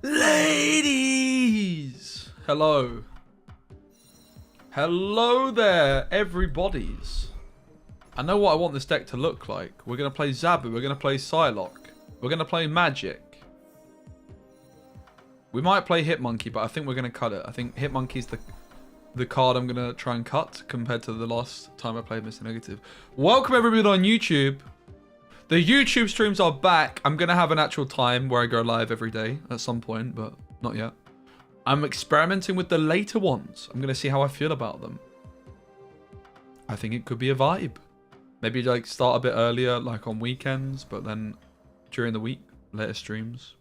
Ladies! Hello. Hello there, everybody's. I know what I want this deck to look like. We're going to play Zabu. We're going to play Psylocke. We're going to play Magic. We might play Hitmonkey, but I think we're going to cut it. I think Hitmonkey's the card I'm going to try and cut compared to the last time I played Mr. Negative. Welcome everybody on YouTube. The YouTube streams are back. I'm going to have an actual time where I go live every day at some point, but not yet. I'm experimenting with the later ones. I'm going to see how I feel about them. I think it could be a vibe. Maybe like start a bit earlier, like on weekends, but then during the week, later streams.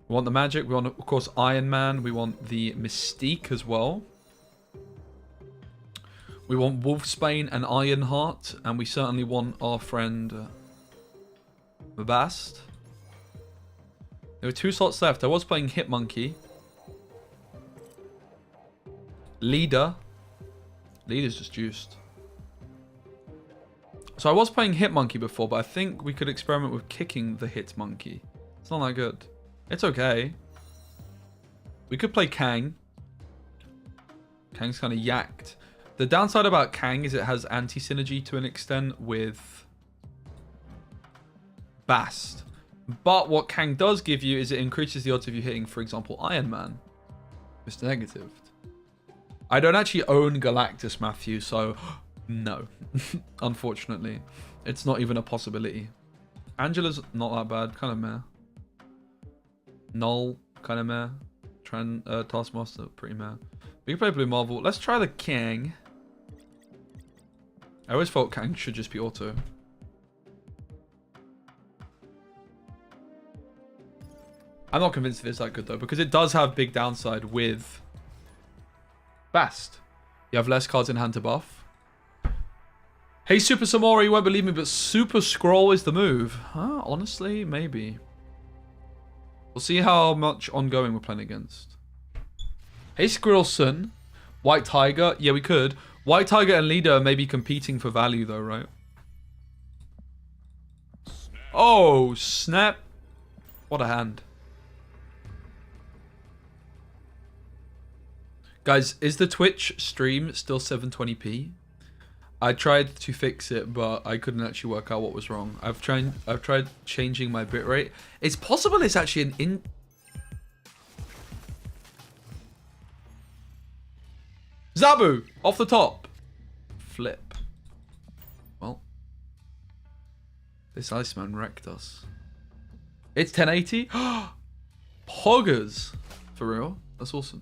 We want the Magic. We want, of course, Iron Man. We want the Mystique as well. We want Wolfsbane and Ironheart. And we certainly want our friend Bast. There were 2 slots left. I was playing Hitmonkey. Leader's just juiced. So I was playing Hitmonkey before, but I think we could experiment with kicking the Hitmonkey. It's not that good. It's okay. We could play Kang. Kang's kind of yacked. The downside about Kang is it has anti-synergy to an extent with Bast. But what Kang does give you is it increases the odds of you hitting, for example, Iron Man. Mr. Negative. I don't actually own Galactus, Matthew, so no. Unfortunately. It's not even a possibility. Angela's not that bad. Kind of meh. Null, kind of meh. Taskmaster, pretty meh. We can play Blue Marvel. Let's try the Kang. I always thought Kang should just be auto. I'm not convinced if it's that good though, because it does have big downside with Bast. You have less cards in hand to buff. Hey Super Samora, you won't believe me, but Super Scroll is the move. Huh? Honestly, maybe. We'll see how much ongoing we're playing against. Hey Squirrelson. White Tiger. Yeah, we could. White Tiger and Leader may be competing for value though, right? Oh, snap. What a hand. Guys, is the Twitch stream still 720p? I tried to fix it, but I couldn't actually work out what was wrong. I've tried changing my bitrate. It's possible it's actually an Zabu! Off the top! Flip. Well. This Iceman wrecked us. It's 1080? Poggers! For real? That's awesome.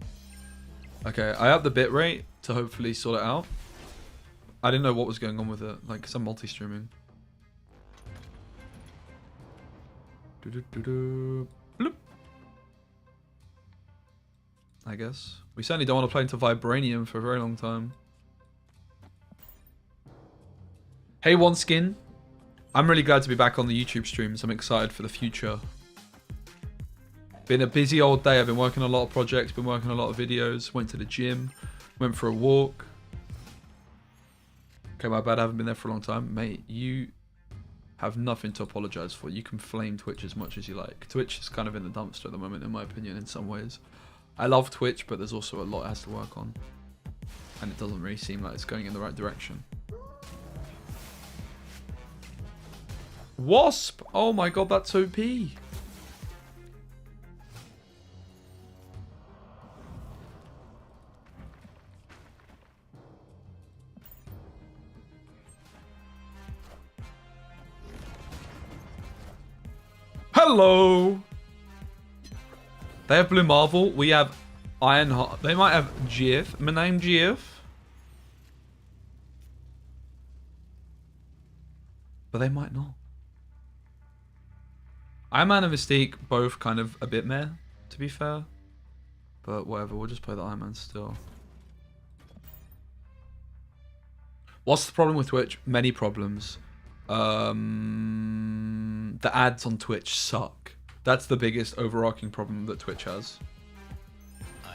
Okay, I have the bitrate to hopefully sort it out. I didn't know what was going on with it, like, because I'm multi-streaming. Bloop. I guess. We certainly don't want to play into Vibranium for a very long time. Hey, OneSkin. I'm really glad to be back on the YouTube streams. I'm excited for the future. Been a busy old day. I've been working on a lot of projects, been working on a lot of videos, went to the gym, went for a walk. Okay, my bad, I haven't been there for a long time. Mate, you have nothing to apologize for. You can flame Twitch as much as you like. Twitch is kind of in the dumpster at the moment, in my opinion, in some ways. I love Twitch, but there's also a lot it has to work on. And it doesn't really seem like it's going in the right direction. Wasp! Oh my god, that's OP. Hello! They have Blue Marvel. We have Ironheart. They might have GF. My name GF. But they might not. Iron Man and Mystique, both kind of a bit meh, to be fair. But whatever, we'll just play the Iron Man still. What's the problem with Twitch? Many problems. The ads on Twitch suck. That's the biggest overarching problem that Twitch has.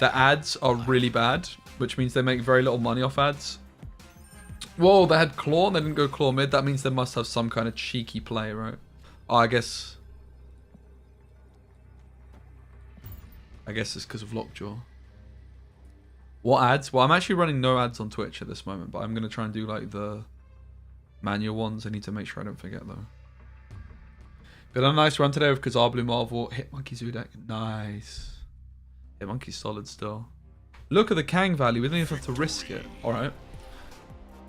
The ads are really bad, which means they make very little money off ads. Whoa, they had Claw and they didn't go Claw mid. That means they must have some kind of cheeky play, right? Oh, I guess I guess it's because of Lockjaw. What ads? Well, I'm actually running no ads on Twitch at this moment, but I'm going to try and do like the manual ones. I need to make sure I don't forget though. Been on a nice run today with Kazar Blue Marvel. Hitmonkey Zoo deck. Nice. Hitmonkey's solid still. Look at the Kang value. We don't even have to risk it. Alright.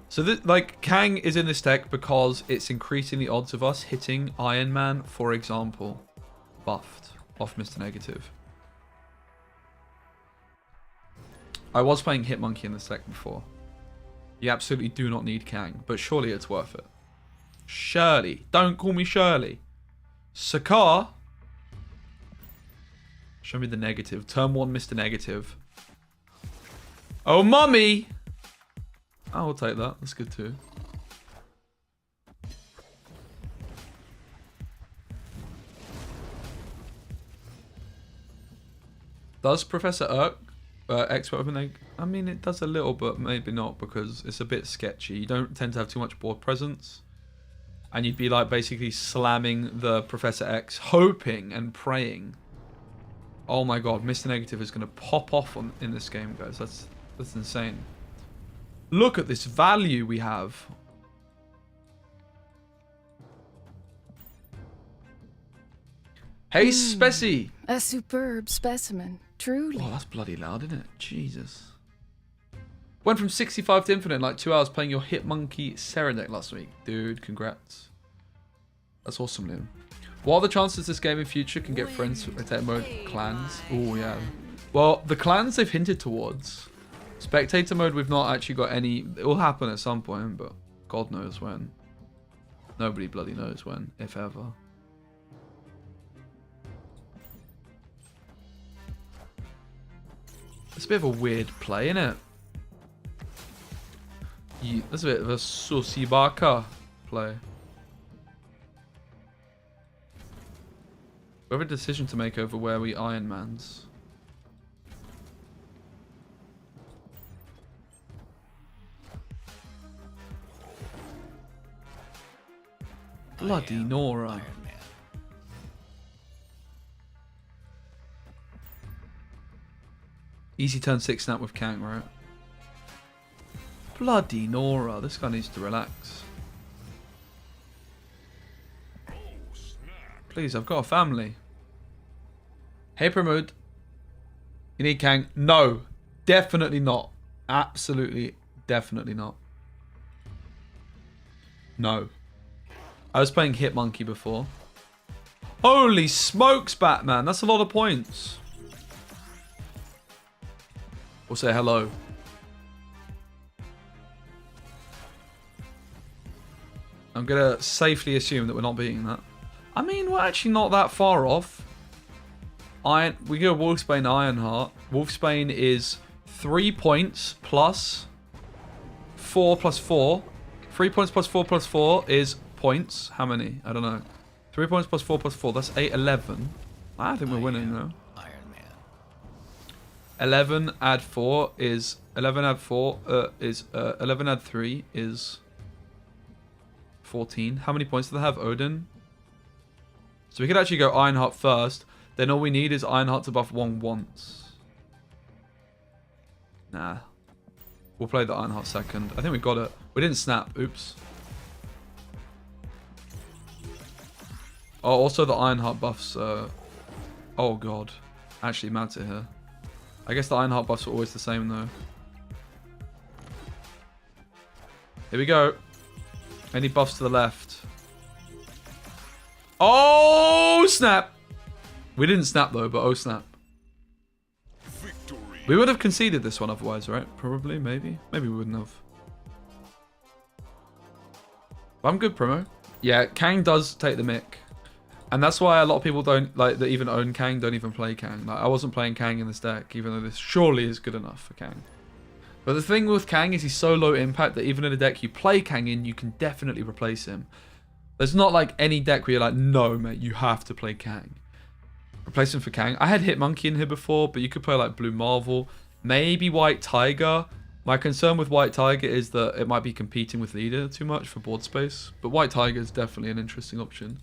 So like Kang is in this deck because it's increasing the odds of us hitting Iron Man, for example, buffed off Mr. Negative. I was playing Hitmonkey in this deck before. You absolutely do not need Kang, but surely it's worth it. Shirley. Don't call me Shirley. Sakar. Show me the negative. Turn 1, Mr. Negative. Oh, mummy! I'll take that. That's good too. Does Professor Urk expert open egg? I mean, it does a little, but maybe not because it's a bit sketchy. You don't tend to have too much board presence. And you'd be like basically slamming the Professor X, hoping and praying. Oh my god, Mr. Negative is going to pop off in this game, guys. That's insane. Look at this value we have. Hey, Specie! A superb specimen, truly. Oh, that's bloody loud, isn't it? Jesus. Went from 65 to infinite in like 2 hours playing your Hitmonkey Seren deck last week. Dude, congrats. That's awesome, Liam. What are the chances this game in future can get friends with attack mode clans? Oh, yeah. Well, the clans they've hinted towards. Spectator mode, we've not actually got any. It will happen at some point, but God knows when. Nobody bloody knows when, if ever. It's a bit of a weird play, isn't it? That's a bit of a Susibaka play. We have a decision to make over where we Iron Mans. Bloody Nora. Easy turn 6 snap with Kang, right? Bloody Nora. This guy needs to relax. Please, I've got a family. Hey, Promote. You need Kang? No. Definitely not. Absolutely, definitely not. No. I was playing Hitmonkey before. Holy smokes, Batman. That's a lot of points. We'll say hello. I'm going to safely assume that we're not beating that. I mean, we're actually not that far off. We go Wolfsbane Ironheart. Wolfsbane is 3 points plus 4 plus 4. 3 points plus 4 plus 4 is points. How many? I don't know. 3 points plus 4 plus 4. That's 8, 11. I think we're winning though. 11 add 4 is 11 add 4 is 11 add 3 is 14. How many points do they have, Odin? So we could actually go Ironheart first. Then all we need is Ironheart to buff 1 once. Nah. We'll play the Ironheart second. I think we got it. We didn't snap. Oops. Oh, also the Ironheart buffs. Oh god. Actually matter here. I guess the Ironheart buffs are always the same though. Here we go. Any buffs to the left? Oh snap! We didn't snap though, but oh snap. Victory. We would have conceded this one otherwise, right? Probably, maybe. Maybe we wouldn't have. But I'm good, promo. Yeah, Kang does take the mick. And that's why a lot of people don't, like, that even own Kang, don't even play Kang. Like, I wasn't playing Kang in this deck, even though this surely is good enough for Kang. But the thing with Kang is he's so low impact that even in a deck you play Kang in, you can definitely replace him. There's not like any deck where you're like, no, mate, you have to play Kang. Replace him for Kang. I had Hitmonkey in here before, but you could play like Blue Marvel, maybe White Tiger. My concern with White Tiger is that it might be competing with Leader too much for board space. But White Tiger is definitely an interesting option.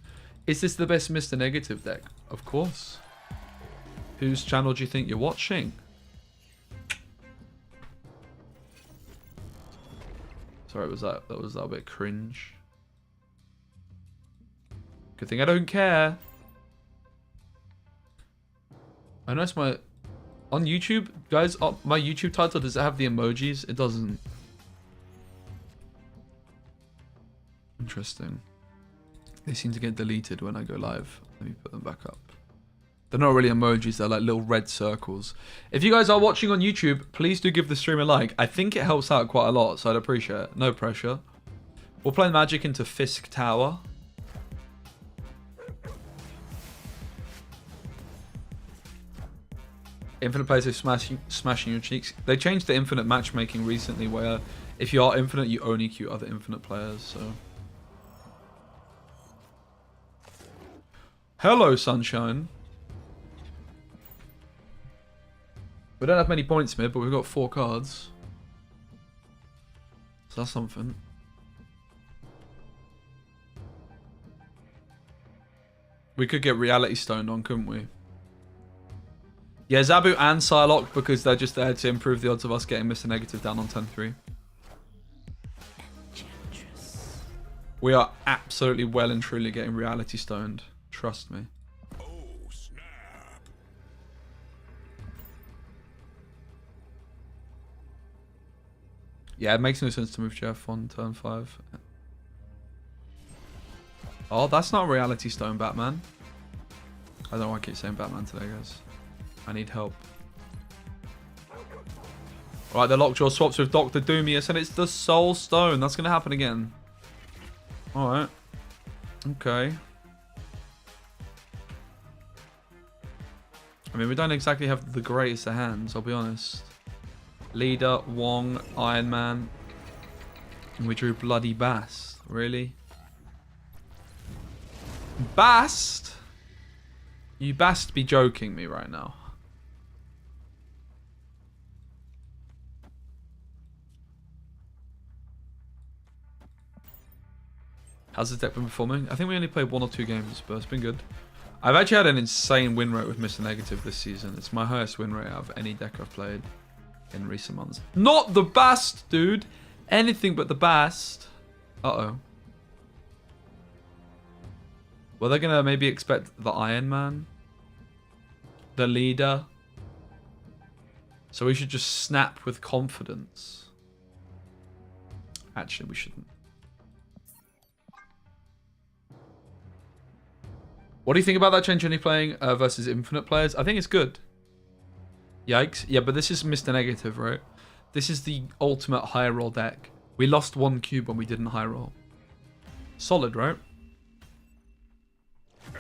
Is this the best Mr. Negative deck? Of course. Whose channel do you think you're watching? Sorry, was that a bit cringe? Good thing I don't care. I noticed on YouTube, guys, my YouTube title, does it have the emojis? It doesn't. Interesting. They seem to get deleted when I go live. Let me put them back up. They're not really emojis, they're like little red circles. If you guys are watching on YouTube, please do give the stream a like. I think it helps out quite a lot, so I'd appreciate it. No pressure. We'll play magic into Fisk Tower. Infinite players are smashing your cheeks. They changed the infinite matchmaking recently where if you are infinite, you only queue other infinite players, so... Hello, sunshine. We don't have many points, mid, but we've got 4 cards. So that's something. We could get reality stoned on, couldn't we? Yeah, Zabu and Psylocke, because they're just there to improve the odds of us getting Mr. Negative down on 10-3. We are absolutely well and truly getting reality stoned. Trust me. Oh, snap. Yeah, it makes no sense to move Jeff on turn 5. Oh, that's not reality stone, Batman. I don't know why I keep saying Batman today, guys. I need help. Alright, the Lockjaw swaps with Dr. Doomius, and it's the Soul Stone. That's going to happen again. Alright. Okay. I mean, we don't exactly have the greatest of hands, I'll be honest. Leader, Wong, Iron Man. And we drew Bloody Bast. Really? Bast? You bast be joking me right now. How's the deck been performing? I think we only played 1 or 2 games, but it's been good. I've actually had an insane win rate with Mr. Negative this season. It's my highest win rate out of any deck I've played in recent months. Not the bast, dude! Anything but the bast. Uh-oh. Well, they're gonna maybe expect the Iron Man. The leader. So we should just snap with confidence. Actually, we shouldn't. What do you think about that change only playing versus infinite players? I think it's good. Yikes. Yeah, but this is Mr. Negative, right? This is the ultimate high roll deck. We lost 1 cube when we didn't high roll. Solid, right?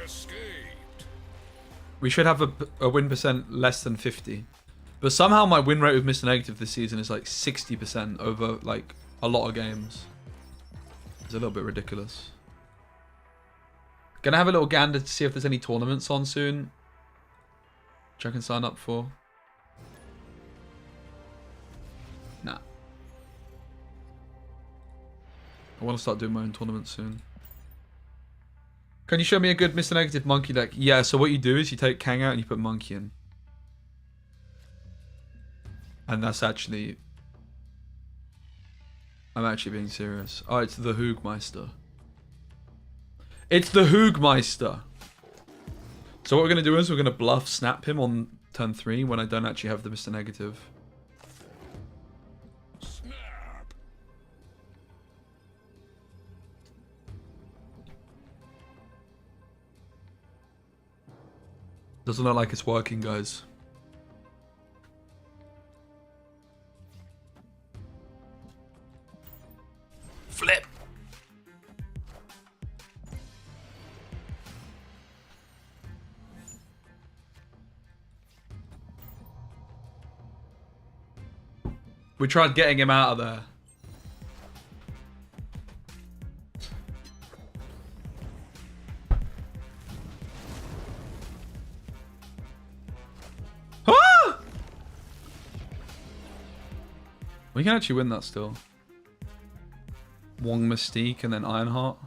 Escaped. We should have a win percent less than 50. But somehow my win rate with Mr. Negative this season is like 60% over like a lot of games. It's a little bit ridiculous. Gonna have a little gander to see if there's any tournaments on soon, which I can sign up for. Nah. I want to start doing my own tournaments soon. Can you show me a good Mr. Negative monkey deck? Yeah, so what you do is you take Kang out and you put monkey in. And that's actually... I'm actually being serious. Oh, it's the Hoogmeister. It's the Hoogmeister. So what we're going to do is we're going to bluff snap him on turn 3 when I don't actually have the Mr. Negative. Snap. Doesn't look like it's working, guys. Flip. We tried getting him out of there. Ah! We can actually win that still. Wong Mystique and then Ironheart.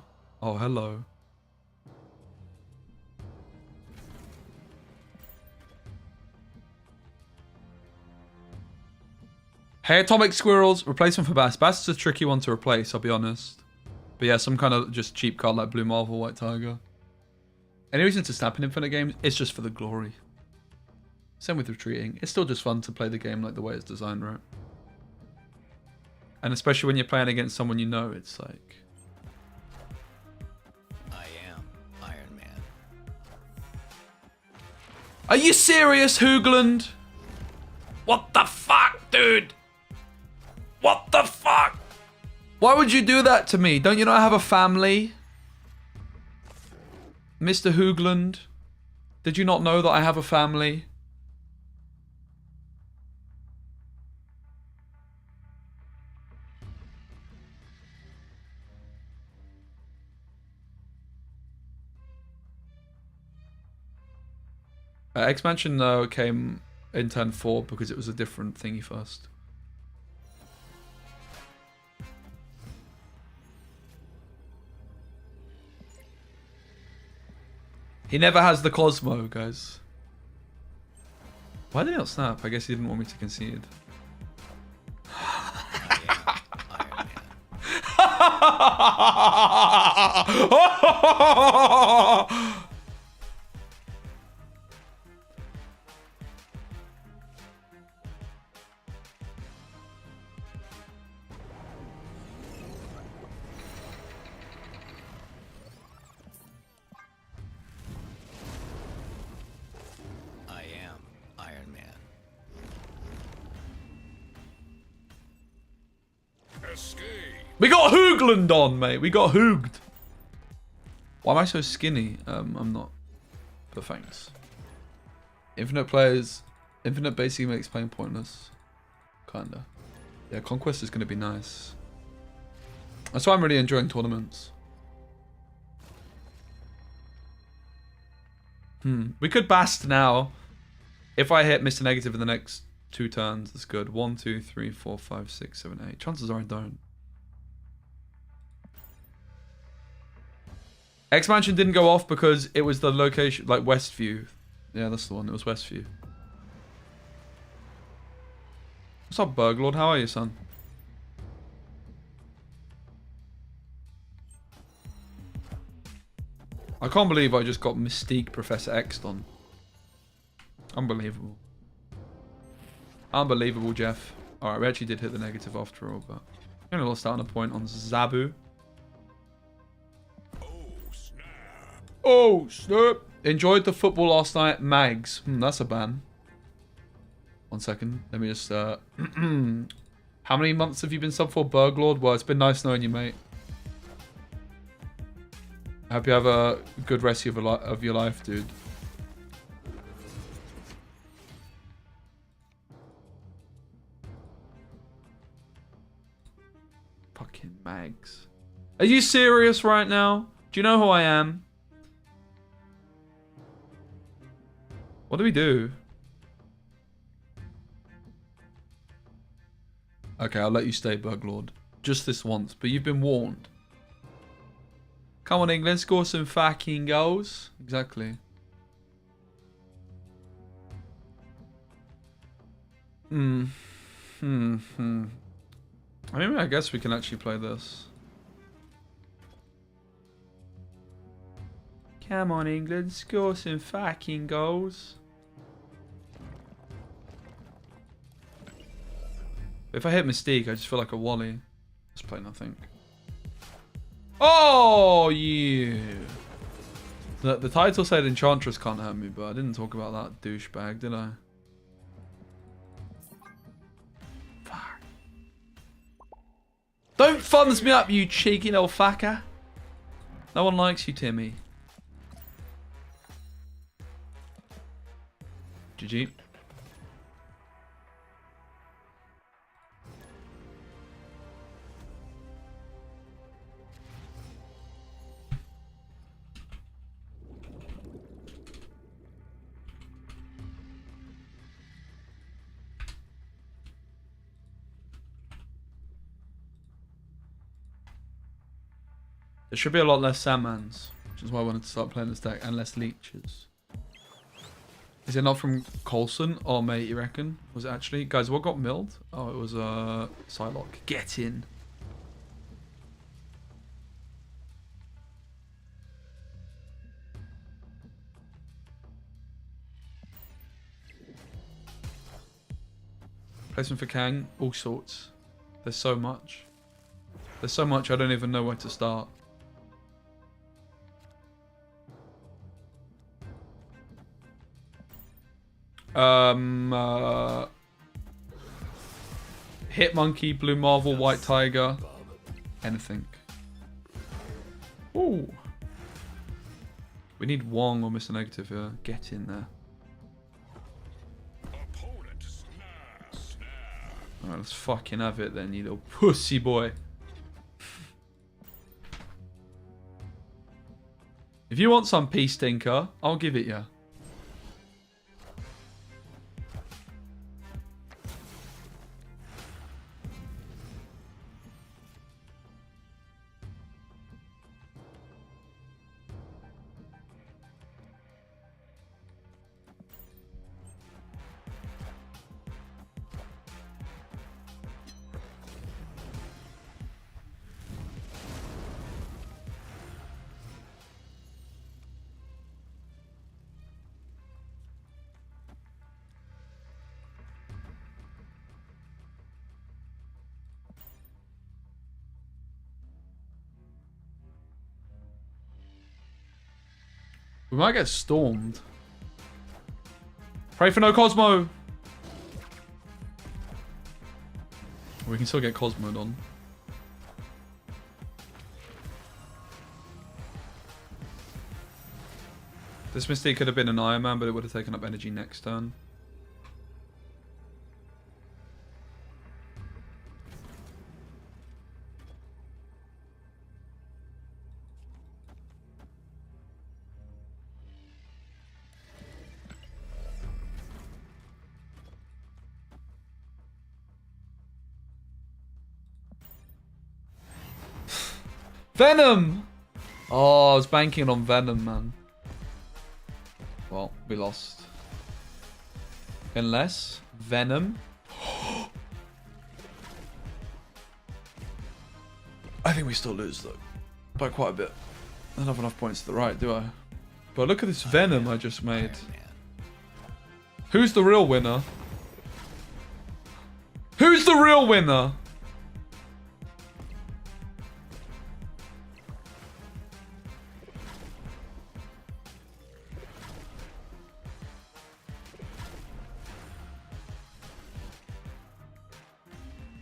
Oh, hello. Hey, Atomic Squirrels. Replacement for Bass. Bass is a tricky one to replace, I'll be honest. But yeah, some kind of just cheap card like Blue Marvel, White Tiger. Any reason to snap in Infinite games? It's just for the glory. Same with retreating. It's still just fun to play the game like the way it's designed, right? And especially when you're playing against someone you know, it's like... I am Iron Man. Are you serious, Hoogland? What the fuck, dude? What the fuck? Why would you do that to me? Don't you know I have a family? Mr. Hoogland? Did you not know that I have a family? Expansion though came in turn 4 because it was a different thingy first. He never has the Cosmo, guys. Why did he not snap? I guess he didn't want me to concede. Escape. We got Hoogland on, mate. We got hooged. Why am I so skinny? I'm not. But thanks. Infinite players. Infinite basically makes playing pointless. Kinda. Yeah, Conquest is going to be nice. That's why I'm really enjoying tournaments. We could Bast now. If I hit Mr. Negative in the next 2 turns, that's good. 1, 2, 3, 4, 5, 6, 7, 8. Chances are I don't. Expansion didn't go off because it was the location, like Westview. Yeah, that's the one. It was Westview. What's up, Burglord? How are you, son? I can't believe I just got Mystique Professor X'd on. Unbelievable. Unbelievable, Jeff. Alright, we actually did hit the negative after all, but... we only lost out on a point on Zabu. Oh, snap. Enjoyed the football last night. Mags. That's a ban. 1 second. Let me just... How many months have you been sub for, Burglord? Well, it's been nice knowing you, mate. I hope you have a good rest of your life, dude. Fucking Mags. Are you serious right now? Do you know who I am? What do we do? Okay, I'll let you stay, Burglord. Just this once, but you've been warned. Come on, England, score some fucking goals. Exactly. I mean, I guess we can actually play this. Come on, England, score some fucking goals. If I hit Mystique, I just feel like a Wally. Let's play nothing. Oh, yeah. The title said Enchantress can't hurt me, but I didn't talk about that douchebag, did I? Fuck. Don't funds me up, you cheeky little fucker. No one likes you, Timmy. GG. There should be a lot less Sandmans, which is why I wanted to start playing this deck, and less leeches. Is it not from Coulson? Oh, mate, you reckon? Was it actually? Guys, what got milled? Oh, it was Psylocke. Get in. Placement for Kang, all sorts. There's so much. There's so much I don't even know where to start. Hit Monkey, Blue Marvel, White Tiger, anything. Ooh. We need Wong or Mr. Negative here. Get in there. Alright, let's fucking have it then, you little pussy boy. If you want some peace, Stinker, I'll give it you. We might get stormed. Pray for no Cosmo. We can still get Cosmoed on. This Mystique could have been an Iron Man, but it would have taken up energy next turn. Venom! Oh, I was banking on Venom, man. Well, we lost. Unless Venom. I think we still lose, though. By quite a bit. I don't have enough points to the right, do I? But look at this Venom I just made. Who's the real winner? Who's the real winner?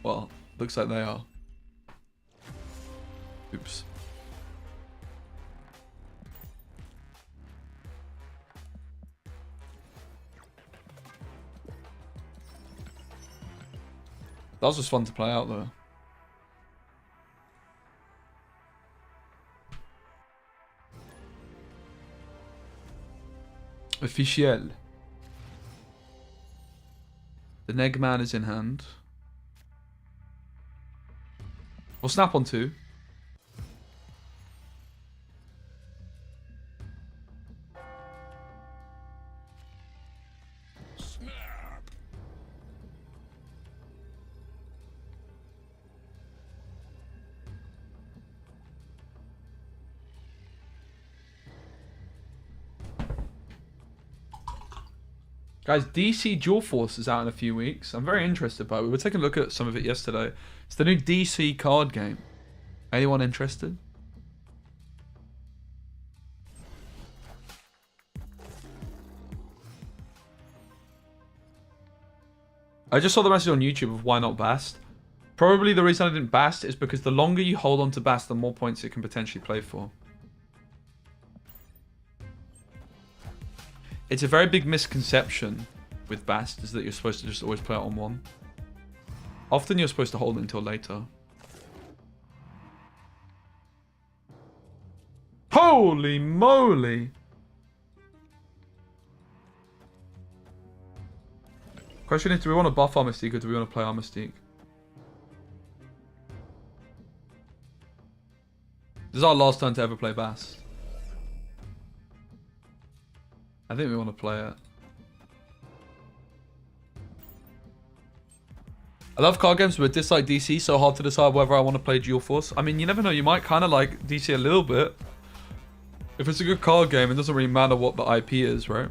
Well, looks like they are. Oops. That was just fun to play out though. Officiel. The Negman is in hand. We'll snap on 2. Snap. Guys, DC Dual Force is out in a few weeks. I'm very interested by it. We were taking a look at some of it yesterday. It's the new DC card game. Anyone interested? I just saw the message on YouTube of why not Bast. Probably the reason I didn't Bast is because the longer you hold on to Bast, the more points it can potentially play for. It's a very big misconception with Bast is that you're supposed to just always play it on 1. Often you're supposed to hold it until later. Holy moly! Question is, do we want to buff our Mystique or do we want to play our Mystique? This is our last turn to ever play Bast. I think we want to play it. I love card games, but dislike DC. So hard to decide whether I want to play Dual Force. I mean, you never know. You might kind of like DC a little bit. If it's a good card game, it doesn't really matter what the IP is, right?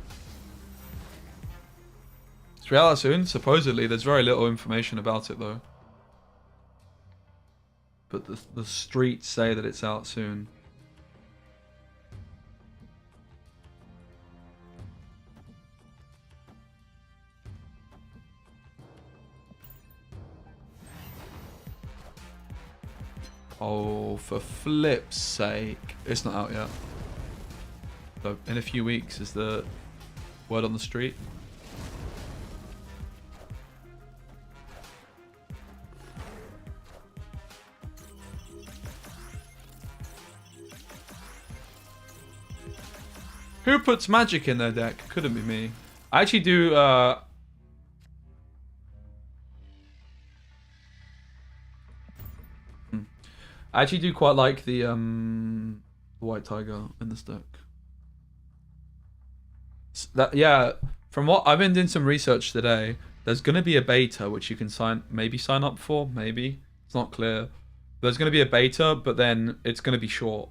It's out soon, supposedly. There's very little information about it, though. But the streets say that it's out soon. Oh, for flip's sake. It's not out yet. So in a few weeks is the word on the street. Who puts magic in their deck? Couldn't be me. I actually do, I actually do quite like the White Tiger in this deck. Yeah, from what I've been doing some research today, there's gonna be a beta which you can maybe sign up for, maybe. It's not clear. There's gonna be a beta, but then it's gonna be short.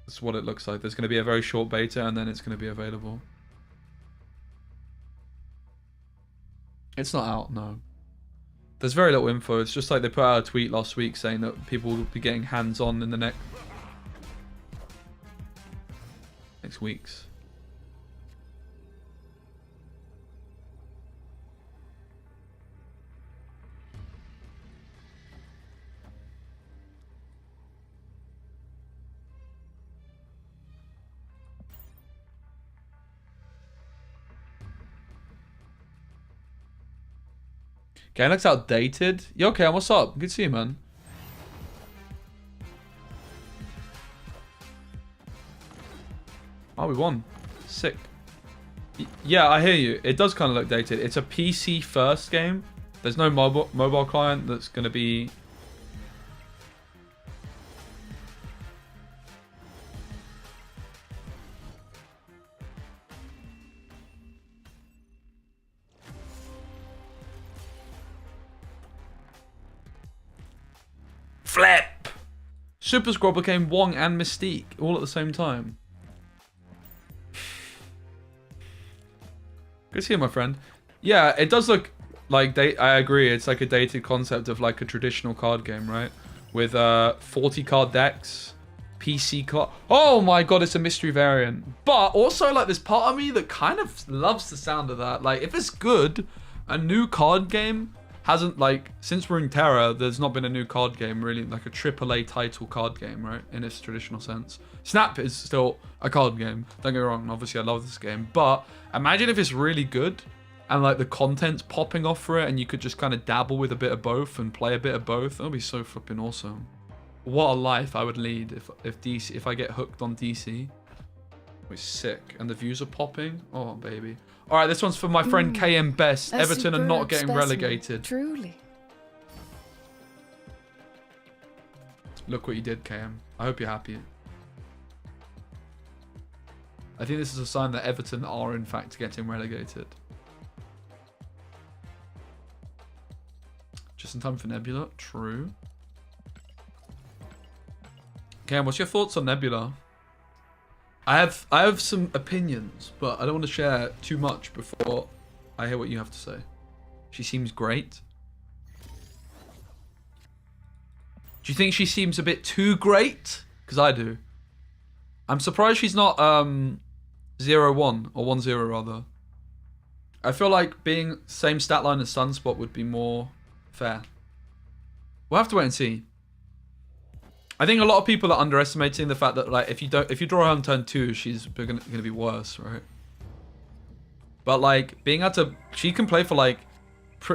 That's what it looks like. There's gonna be a very short beta and then it's gonna be available. It's not out, no. There's very little info. It's just like they put out a tweet last week saying that people will be getting hands-on in the next weeks. Game looks outdated. You okay? What's up? Good to see you, man. Oh, we won. Sick. Yeah, I hear you. It does kind of look dated. It's a PC first game. There's no mobile client that's going to be... Flip! Super Squad became Wong and Mystique all at the same time. Good to see you, my friend. Yeah, it does look like I agree. It's like a dated concept of like a traditional card game, right? With 40 card decks, PC card. Oh my god, it's a mystery variant. But also like there's part of me that kind of loves the sound of that. Like if it's good, a new card game hasn't like since Runeterra, there's not been a new card game really, like a AAA title card game, right? In its traditional sense. Snap is still a card game. Don't get me wrong, obviously I love this game, but imagine if it's really good and like the content's popping off for it and you could just kind of dabble with a bit of both and play a bit of both. That would be so flipping awesome. What a life I would lead if I get hooked on DC. It's sick. And the views are popping. Oh baby. Alright, this one's for my friend KM Best. Everton are not getting relegated. Truly. Look what you did, KM. I hope you're happy. I think this is a sign that Everton are in fact getting relegated. Just in time for Nebula. True. KM, what's your thoughts on Nebula? I have some opinions, but I don't want to share too much before I hear what you have to say. She seems great. Do you think she seems a bit too great? Because I do. I'm surprised she's not 0-1 or 1-0 rather. I feel like being same stat line as Sunspot would be more fair. We'll have to wait and see. I think a lot of people are underestimating the fact that like if you draw her on turn 2, she's gonna be worse, right? But like being able to, she can play for like,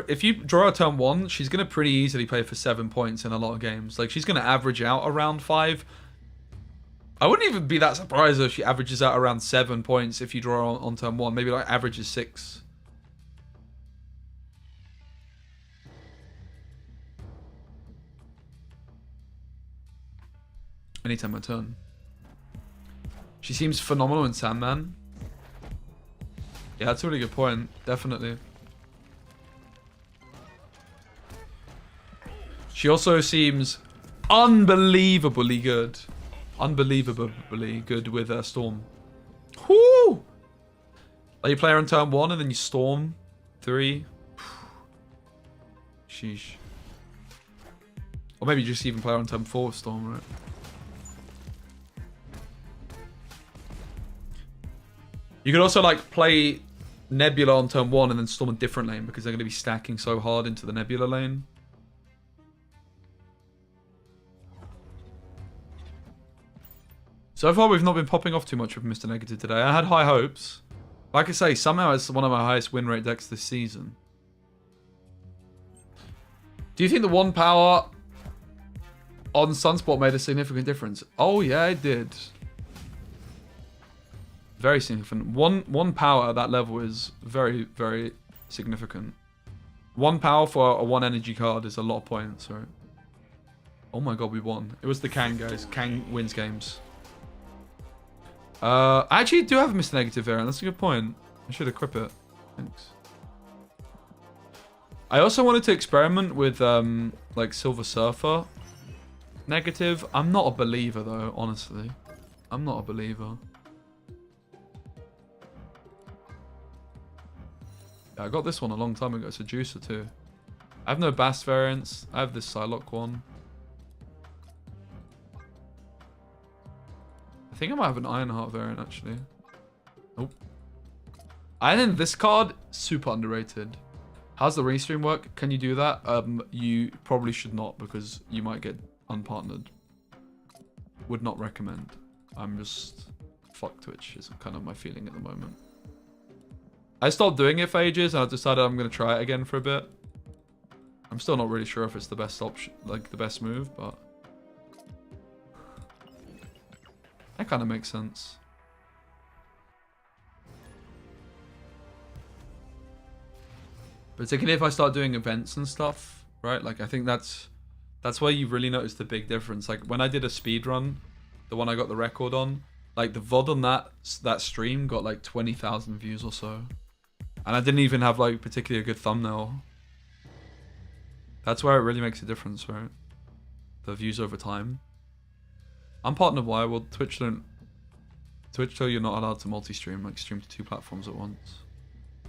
if you draw her turn 1, she's gonna pretty easily play for 7 points in a lot of games. Like she's gonna average out around 5. I wouldn't even be that surprised if she averages out around 7 points if you draw her on turn 1. Maybe like averages 6. Anytime my turn. She seems phenomenal in Sandman. Yeah, that's a really good point. Definitely. She also seems unbelievably good. Unbelievably good with Storm. Whoo! Like you play her on turn 1 and then you Storm 3. Sheesh. Or maybe you just even play her on turn 4 with Storm, right? You could also like play Nebula on turn 1 and then Storm a different lane because they're going to be stacking so hard into the Nebula lane. So far, we've not been popping off too much with Mr. Negative today. I had high hopes. Like I say, somehow it's one of my highest win rate decks this season. Do you think the 1 power on Sunspot made a significant difference? Oh, yeah, it did. Very significant. One power at that level is very, very significant. 1 power for a 1 energy card is a lot of points, right? Oh my god, we won. It was the Kang, guys. Kang wins games. I actually do have Mr. Negative variant. That's a good point. I should equip it. Thanks. I also wanted to experiment with like Silver Surfer Negative. I'm not a believer though, honestly. I'm not a believer. Yeah, I got this one a long time ago. It's a juicer too. I have no Bast variants. I have this Psylocke one. I think I might have an Ironheart variant, actually. Nope. I think this card, super underrated. How's the restream work? Can you do that? You probably should not, because you might get unpartnered. Would not recommend. I'm just... Fuck Twitch is kind of my feeling at the moment. I stopped doing it for ages, and I decided I'm going to try it again for a bit. I'm still not really sure if it's the best option, like the best move, but... That kind of makes sense. Particularly if I start doing events and stuff, right? Like, I think that's where you really notice the big difference. Like, when I did a speed run, the one I got the record on, like, the VOD on that stream got, like, 20,000 views or so. And I didn't even have, like, particularly a good thumbnail. That's where it really makes a difference, right? The views over time. Unpartnered why? Well, Twitch tell you're not allowed to multi-stream, like stream to 2 platforms at once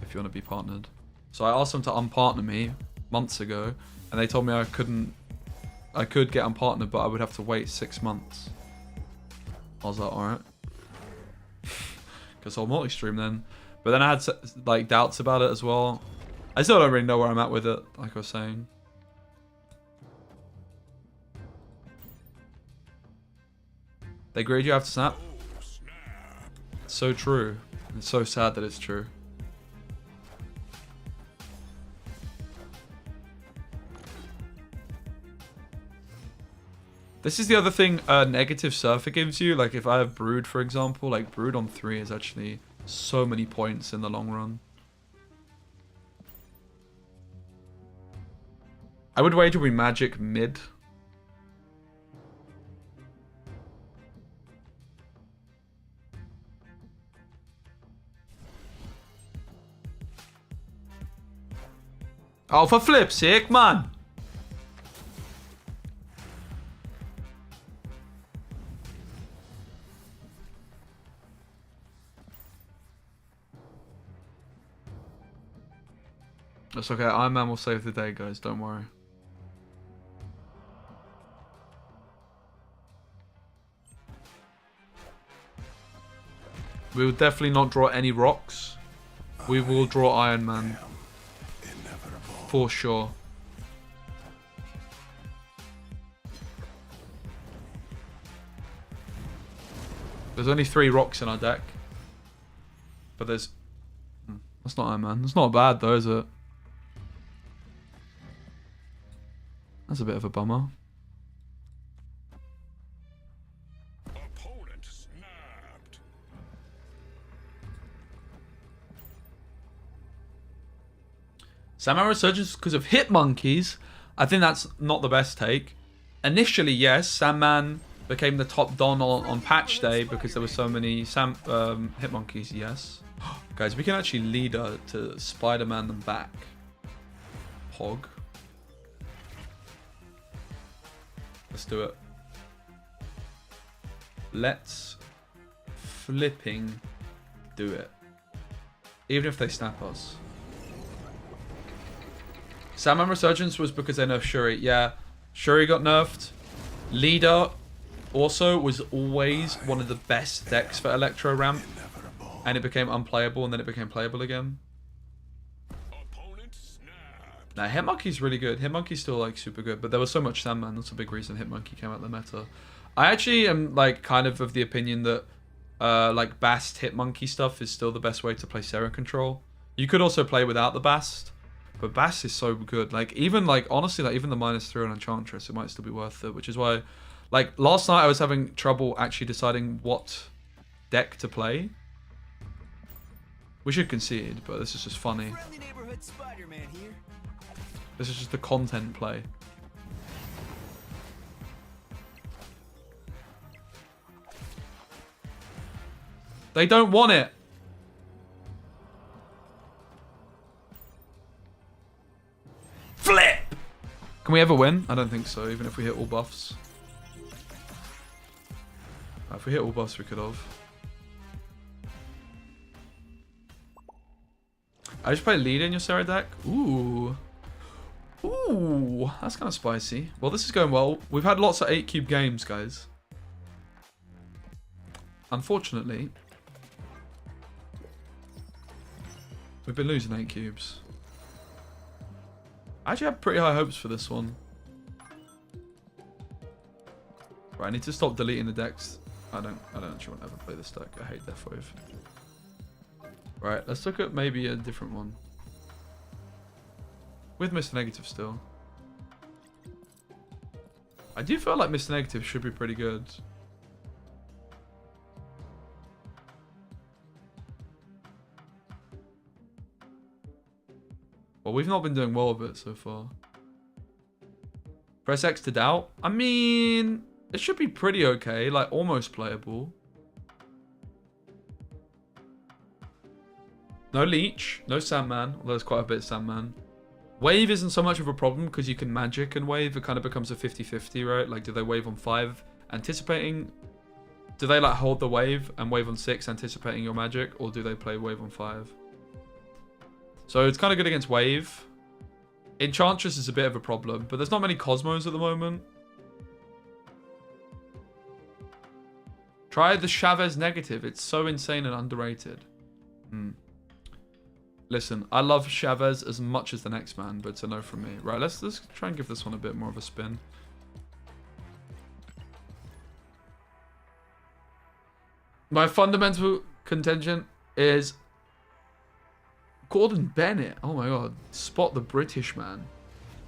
if you want to be partnered. So I asked them to unpartner me months ago, and they told me I could get unpartnered, but I would have to wait 6 months. I was like, alright. Because I'll multi-stream then. But then I had like doubts about it as well. I still don't really know where I'm at with it, like I was saying. They grade you after snap. It's so true. It's so sad that it's true. This is the other thing Negative Surfer gives you. Like if I have Brood, for example, like Brood on 3 is actually so many points in the long run. I would wager we magic mid. Oh, for flip's sake, man! That's okay, Iron Man will save the day, guys, don't worry. We will definitely not draw any rocks. We will draw Iron Man. For sure. There's only 3 rocks in our deck. But there's... That's not Iron Man. That's not bad though, is it? That's a bit of a bummer. Opponent snapped. Sandman Resurgence because of hit monkeys. I think that's not the best take. Initially, yes, Sandman became the top don on patch day because there were so many hit monkeys, yes. Guys, we can actually lead her to Spider-Man them back. Hog. Let's do it. Let's flipping do it. Even if they snap us. Sandman Resurgence was because they nerfed Shuri. Yeah, Shuri got nerfed. Leader also was always one of the best decks for Electro Ramp. And it became unplayable and then it became playable again. Nah, Hitmonkey's really good. Hitmonkey's still like super good, but there was so much Sandman. That's a big reason Hitmonkey came out the meta. I actually am like kind of the opinion that like Bast Hitmonkey stuff is still the best way to play Sarah Control. You could also play without the Bast, but Bast is so good. Like even like honestly, like even the -3 on Enchantress, it might still be worth it. Which is why, like last night I was having trouble actually deciding what deck to play. We should concede, but this is just funny. This is just the content play. They don't want it. Flip! Can we ever win? I don't think so, even if we hit all buffs. If we hit all buffs, we could have. I just play lead in your Sarah deck. Ooh. Ooh, that's kind of spicy. Well, this is going well. We've had lots of 8-cube games, guys. Unfortunately, we've been losing 8 cubes. I actually have pretty high hopes for this one. Right, I need to stop deleting the decks. I don't actually want to ever play this deck. I hate Death Wave. Right, let's look at maybe a different one. With Mr. Negative still. I do feel like Mr. Negative should be pretty good. Well, we've not been doing well with it so far. Press X to doubt. I mean, it should be pretty okay. Like, almost playable. No Leech. No Sandman. Although there's quite a bit of Sandman. Wave isn't so much of a problem because you can magic and wave. It kind of becomes a 50-50, right? Like, do they wave on 5 anticipating? Do they like hold the wave and wave on 6 anticipating your magic? Or do they play wave on 5? So it's kind of good against wave. Enchantress is a bit of a problem, but there's not many Cosmos at the moment. Try the Chavez negative. It's so insane and underrated. Listen, I love Chavez as much as the next man, but it's a no from me. Right, let's try and give this one a bit more of a spin. My fundamental contention is Gordon Bennett. Oh my god. Spot the British man.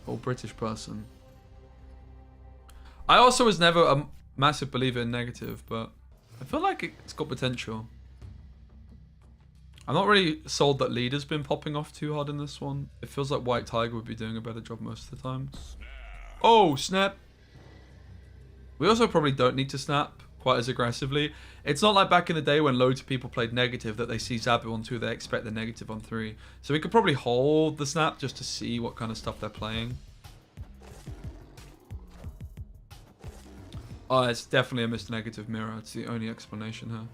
Or British person. I also was never a massive believer in negative, but I feel like it's got potential. I'm not really sold that leader's been popping off too hard in this one. It feels like White Tiger would be doing a better job most of the time. Oh, snap. We also probably don't need to snap quite as aggressively. It's not like back in the day when loads of people played negative that they see Zabu on 2, they expect the negative on 3. So we could probably hold the snap just to see what kind of stuff they're playing. Oh, it's definitely a Mr. Negative mirror. It's the only explanation here.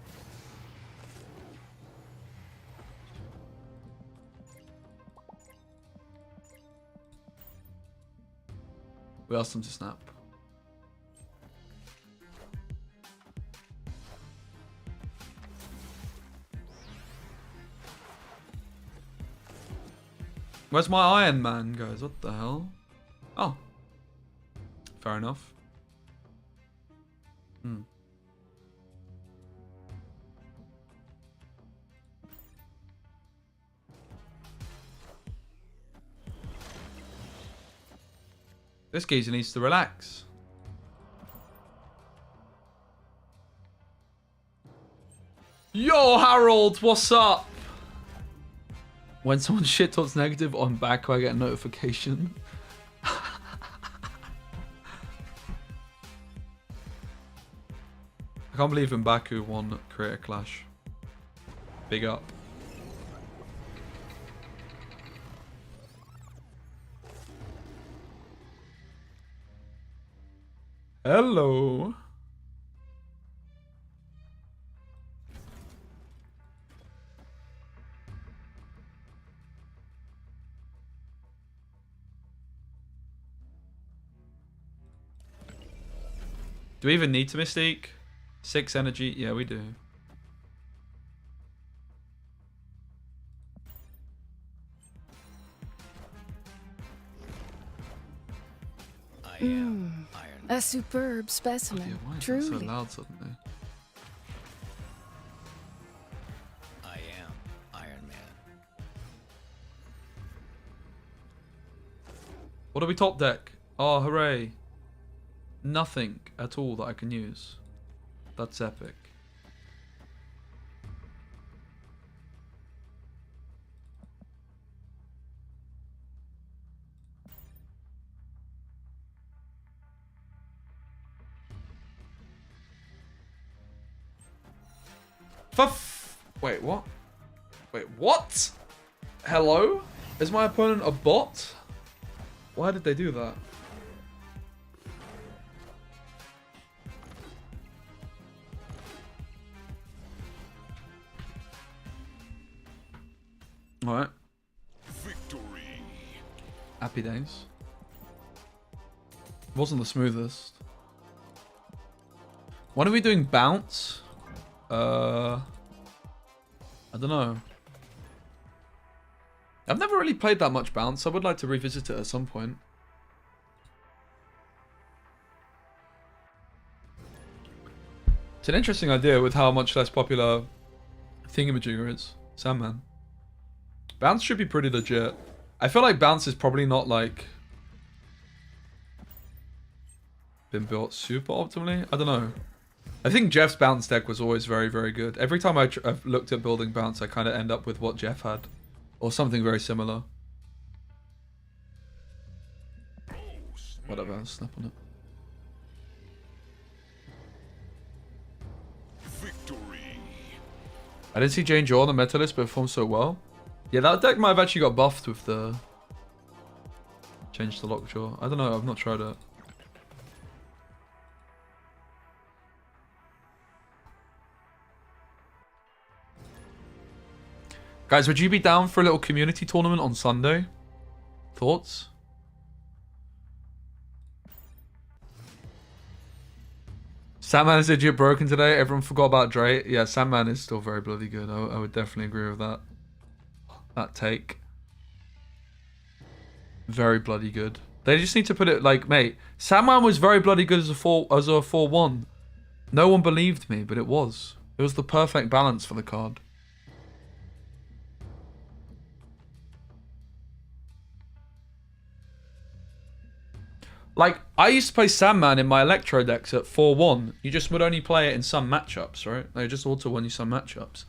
We asked them to snap. Where's my Iron Man, guys? What the hell? Oh. Fair enough. This geezer needs to relax. Yo, Harold, what's up? When someone shit talks negative on back, I get a notification. I can't believe M'Baku won Creator Clash. Big up. Hello. Do we even need to Mystique? 6 energy? Yeah, we do. I am Iron Man. A superb Yeah, specimen. why is that Truly. so loud suddenly? I am Iron Man. What do we top deck? Oh, hooray. Nothing at all that I can use. That's epic. Wait, what? Wait, what? Hello? Is my opponent a bot? Why did they do that? Alright. Victory. Happy days. Wasn't the smoothest. When are we doing bounce? I don't know. I've never really played that much bounce. I would like to revisit it at some point. It's an interesting idea with how much less popular Thingamajigger is. Sandman. Bounce should be pretty legit. I feel like bounce is probably not like been built super optimally. I don't know. I think Jeff's bounce deck was always very, very good. Every time I've looked at building bounce, I kind of end up with what Jeff had. Or something very similar. Whatever, I'll snap on it. Victory. I didn't see Jane Jaw on the meta list perform so well. Yeah, that deck might have actually got buffed with the change to Lockjaw. I don't know, I've not tried it. Guys, would you be down for a little community tournament on Sunday? Thoughts? Sandman is legit broken today. Everyone forgot about Dre. Yeah, Sandman is still very bloody good. I would definitely agree with that. That take. Very bloody good. They just need to put it like, mate, Sandman was very bloody good as a 4-1. No one believed me, but it was. It was the perfect balance for the card. Like, I used to play Sandman in my Electro decks at 4-1. You just would only play it in some matchups, right? They just auto-won you some matchups.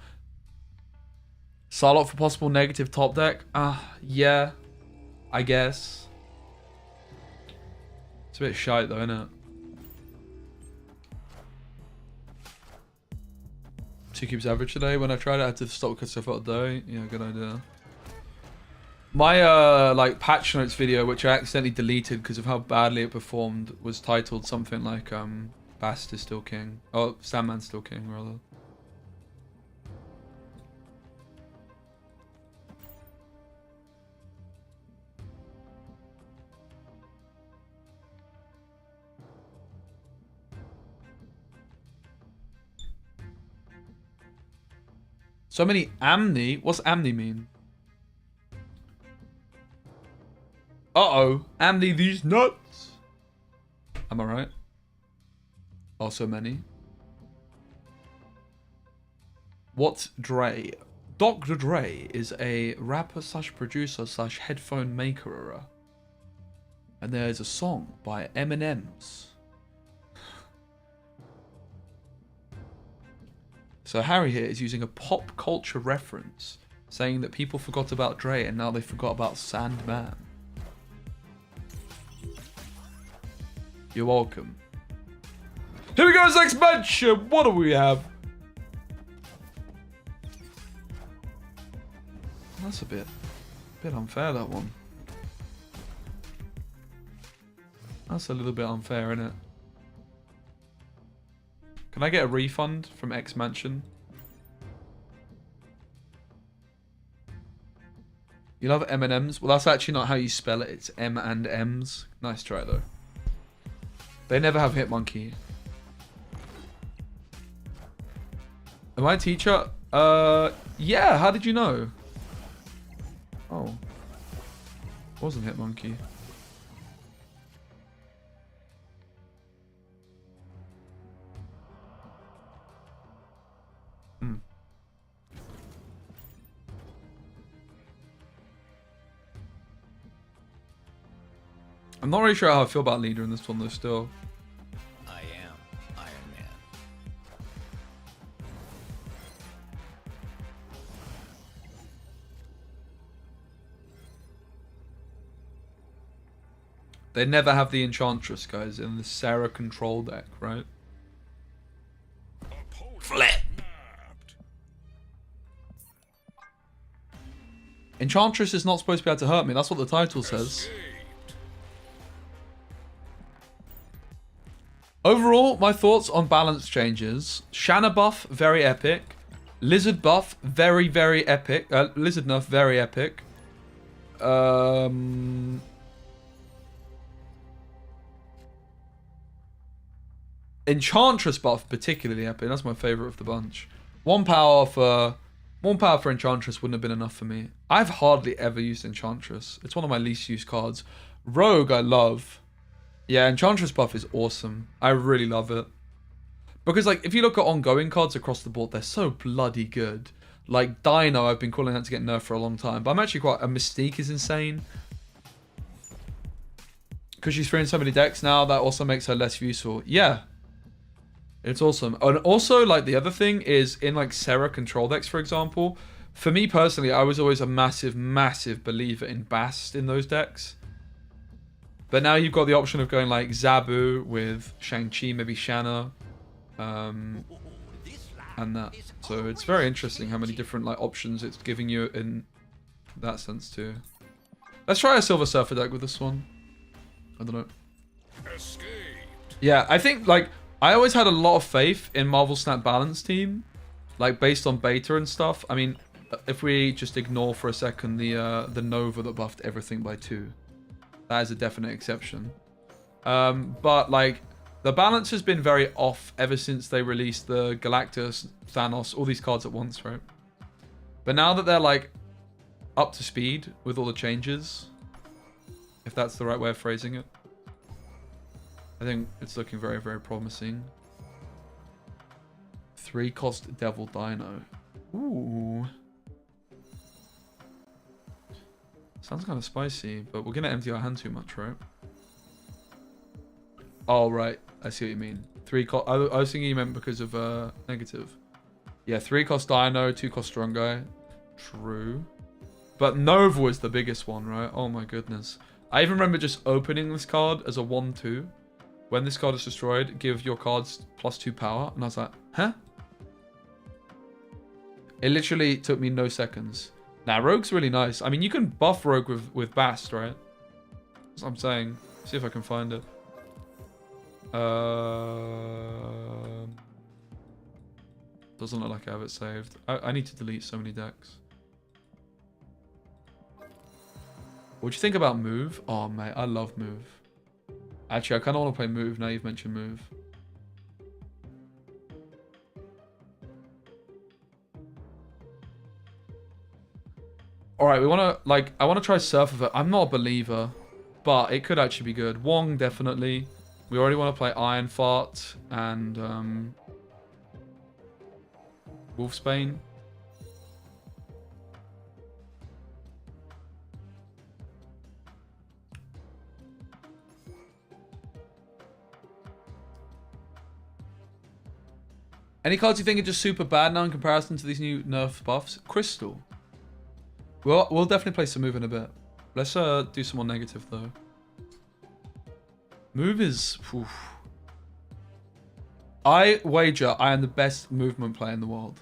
Psylocke for possible negative top deck? Yeah. I guess. It's a bit shite though, isn't it? 2 cubes average today. When I tried it, I had to stop because I felt dirty. Yeah, good idea. My like patch notes video, which I accidentally deleted because of how badly it performed, was titled something like Bast is still king. Oh, Sandman's still king, rather. So many Amni? What's Amni mean? Uh-oh. Amni these nuts. Am I right? Oh, so many. What's Dre? Dr. Dre is a rapper slash producer slash headphone maker. And there's a song by Eminem's. So Harry here is using a pop culture reference, saying that people forgot about Dre and now they forgot about Sandman. You're welcome. Here we go, next match. What do we have? That's a bit unfair, that one. That's a little bit unfair, isn't it? Can I get a refund from X Mansion? You love M&M's? Well, that's actually not how you spell it. It's M and M's. Nice try, though. They never have Hitmonkey. Am I a teacher? Yeah. How did you know? Oh. Wasn't Hitmonkey. I'm not really sure how I feel about leader in this one though still. I am Iron Man. They never have the Enchantress, guys, in the Sarah control deck, right? Flip. Enchantress is not supposed to be able to hurt me. That's what the title says. Overall, my thoughts on balance changes. Shanna buff, very epic. Lizard buff, very, very epic. Lizard nerf, very epic. Enchantress buff, particularly epic. That's my favorite of the bunch. One power for Enchantress wouldn't have been enough for me. I've hardly ever used Enchantress. It's one of my least used cards. Rogue, I love. Yeah, Enchantress buff is awesome. I really love it. Because, like, if you look at ongoing cards across the board, they're so bloody good. Like, Dino, I've been calling that to get nerfed for a long time. But I'm actually quite... Mystique is insane. Because she's free in so many decks now, that also makes her less useful. Yeah. It's awesome. And also, like, the other thing is, in, like, Sarah control decks, for example, for me personally, I was always a massive, massive believer in Bast in those decks. But now you've got the option of going like Zabu with Shang-Chi, maybe Shanna, and that. So it's very interesting how many different like options it's giving you in that sense too. Let's try a Silver Surfer deck with this one. I don't know. Yeah, I think like I always had a lot of faith in Marvel Snap Balance team, like based on beta and stuff. I mean, if we just ignore for a second the Nova that buffed everything by 2. That is a definite exception. But, like, the balance has been very off ever since they released the Galactus, Thanos, all these cards at once, right? But now that they're, like, up to speed with all the changes, if that's the right way of phrasing it, I think it's looking very, very promising. 3-cost Devil Dino. Ooh. Sounds kind of spicy, but we're going to empty our hand too much, right? Oh, right. I see what you mean. 3-cost... I was thinking you meant because of negative. Yeah, 3-cost Dino, 2-cost Strong Guy. True. But Nova was the biggest one, right? Oh my goodness. I even remember just opening this card as a 1-2. When this card is destroyed, give your cards +2 power. And I was like, huh? It literally took me no seconds. Now, Rogue's really nice. I mean, you can buff Rogue with Bast, right? That's what I'm saying. See if I can find it. Doesn't look like I have it saved. I need to delete so many decks. What do you think about Move? Oh, mate, I love Move. Actually, I kind of want to play Move now you've mentioned Move. Alright, we want to, like, I want to try Surf of it. I'm not a believer, but it could actually be good. Wong, definitely. We already want to play Iron Fart and, Wolfsbane. Any cards you think are just super bad now in comparison to these new nerf buffs? Crystal. We'll definitely play some Move in a bit. Let's do some more negative though. Move is... Oof. I wager I am the best movement player in the world.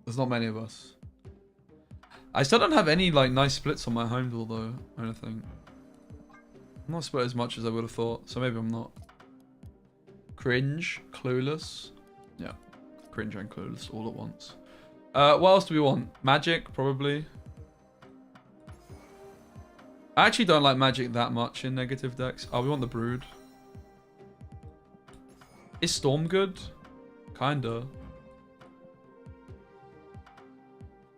There's not many of us. I still don't have any like nice splits on my home duel though, or anything. I'm not split as much as I would have thought, so maybe I'm not. Cringe, clueless. Yeah, cringe and clueless all at once. What else do we want? Magic, probably. I actually don't like magic that much in negative decks. Oh, we want the Brood. Is Storm good? Kinda.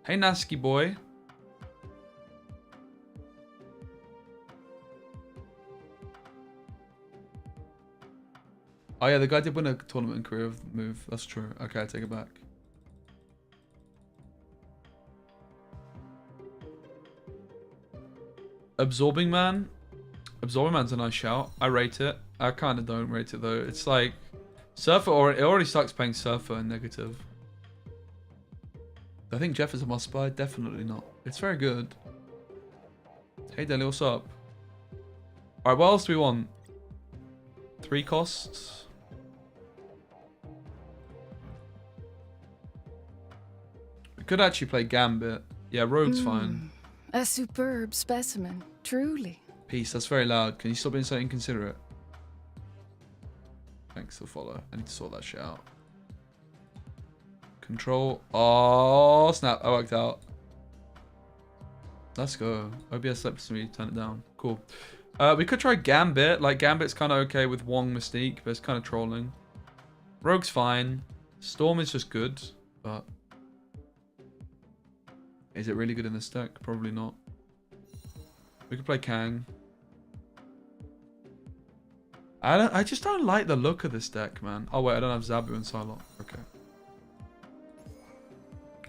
Hey, Nasky boy. Oh yeah, the guy did win a tournament in career move. That's true. Okay, I take it back. Absorbing Man. Absorbing Man's a nice shout. I rate it. I kind of don't rate it though. It's like Surfer, or it already sucks playing Surfer in negative. I think Jeff is a must buy. Definitely not. It's very good. Hey Deli, what's up? Alright, what else do we want? 3 costs. We could actually play Gambit. Yeah, Rogue's fine. A superb specimen, truly. Peace, that's very loud. Can you stop being so inconsiderate? Thanks for the follow. I need to sort that shit out. Control. Oh, snap. I worked out. Let's go. OBS lets me turn it down. Cool. We could try Gambit. Like, Gambit's kind of okay with Wong Mystique, but it's kind of trolling. Rogue's fine. Storm is just good, but... Is it really good in this deck? Probably not. We could play Kang. I just don't like the look of this deck, man. Oh, wait, I don't have Zabu and Psylocke. Okay.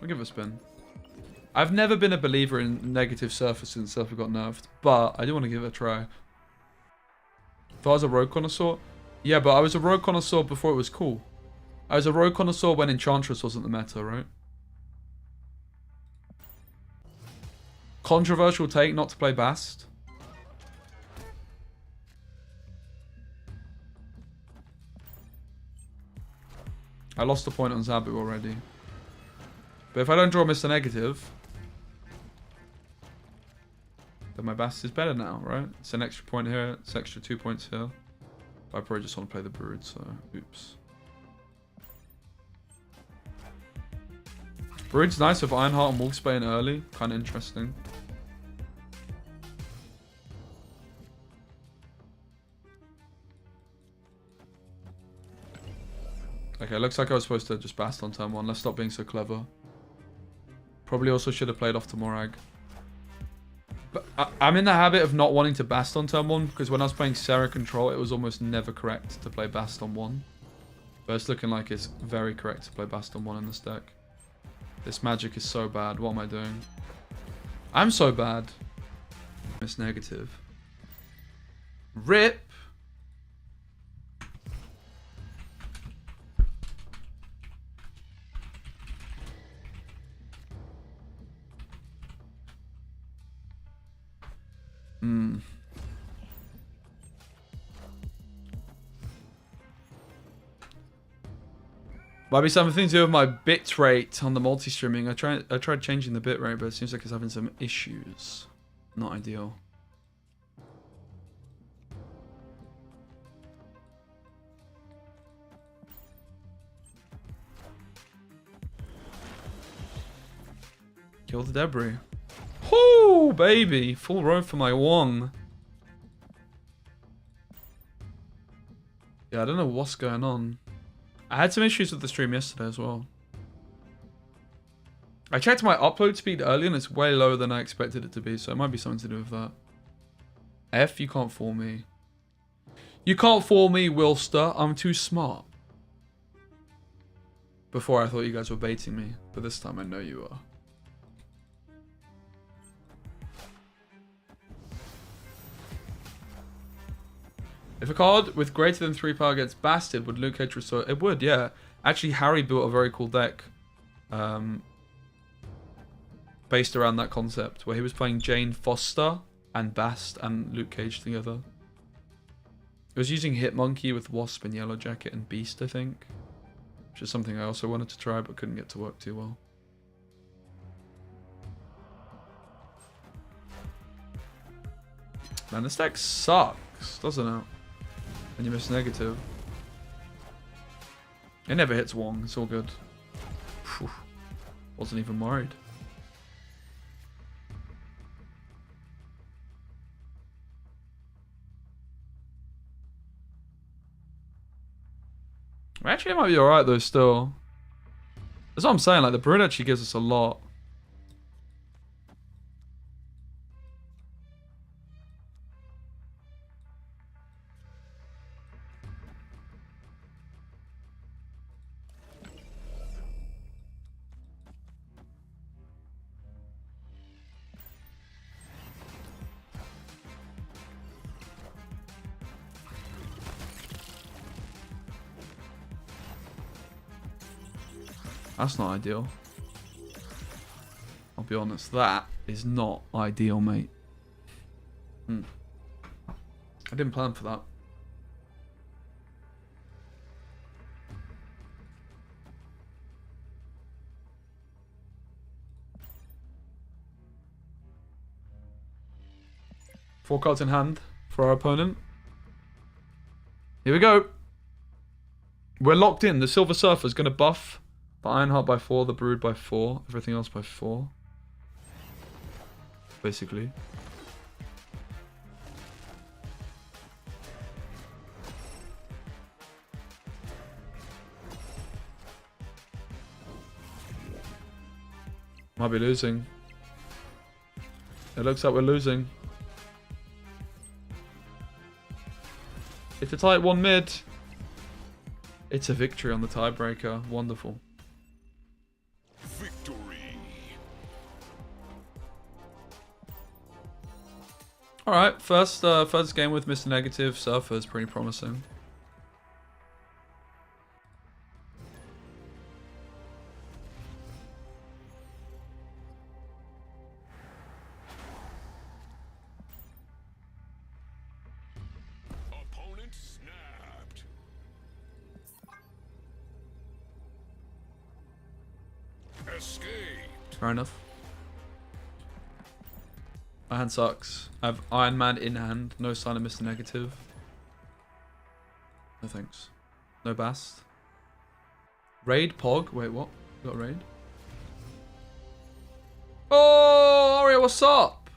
I'll give it a spin. I've never been a believer in negative Surfer since Surfer got nerfed, but I do want to give it a try. If I was a Rogue Connoisseur? Yeah, but I was a Rogue Connoisseur before it was cool. I was a Rogue Connoisseur when Enchantress wasn't the meta, right? Controversial take not to play Bast. I lost a point on Zabu already. But if I don't draw Mr. Negative, then my Bast is better now, right? It's an extra point here, it's extra 2 points here. But I probably just want to play the Brood, so oops. Brood's nice with Ironheart and Wolfsbane early, kind of interesting. Okay, looks like I was supposed to just Bast on turn 1. Let's stop being so clever. Probably also should have played off to Morag. But I'm in the habit of not wanting to Bast on turn 1, because when I was playing Serra Control, it was almost never correct to play Bast on 1. But it's looking like it's very correct to play Bast on 1 in this deck. This magic is so bad. What am I doing? I'm so bad. Miss Negative. RIP! Might be something to do with my bit rate on the multi-streaming. I tried changing the bit rate, but it seems like it's having some issues. Not ideal. Kill the debris. Oh, baby. Full row for my Wong. Yeah, I don't know what's going on. I had some issues with the stream yesterday as well. I checked my upload speed earlier and it's way lower than I expected it to be, so it might be something to do with that. F, you can't fool me. You can't fool me, Wilster. I'm too smart. Before I thought you guys were baiting me, but this time I know you are. If a card with greater than 3 power gets basted, would Luke Cage restore? It would, yeah. Actually, Harry built a very cool deck based around that concept, where he was playing Jane Foster and Bast and Luke Cage together. It was using Hitmonkey with Wasp and Yellow Jacket and Beast, I think. Which is something I also wanted to try, but couldn't get to work too well. Man, this deck sucks. sucks, doesn't it? And you miss negative. It never hits Wong. It's all good. Phew. Wasn't even worried. Actually, it might be alright though, still. That's what I'm saying, like, the Brood actually gives us a lot. That's not ideal. I'll be honest, that is not ideal, mate. I didn't plan for that. Four cards in hand for our opponent. Here we go. We're locked in. The Silver Surfer's going to buff the Ironheart by 4, the Brood by 4, everything else by 4. Basically. Might be losing. It looks like we're losing. It's a tight 1 mid. It's a victory on the tiebreaker. Wonderful. Victory. Alright, first game with Mr. Negative. Surfer is pretty promising. Opponent snapped. Escaped. Fair enough. My hand sucks. I have Iron Man in hand. No sign of Mr. Negative. No thanks. No Bast. Raid Pog. Wait, what? We got a raid? Oh, Aria, what's up?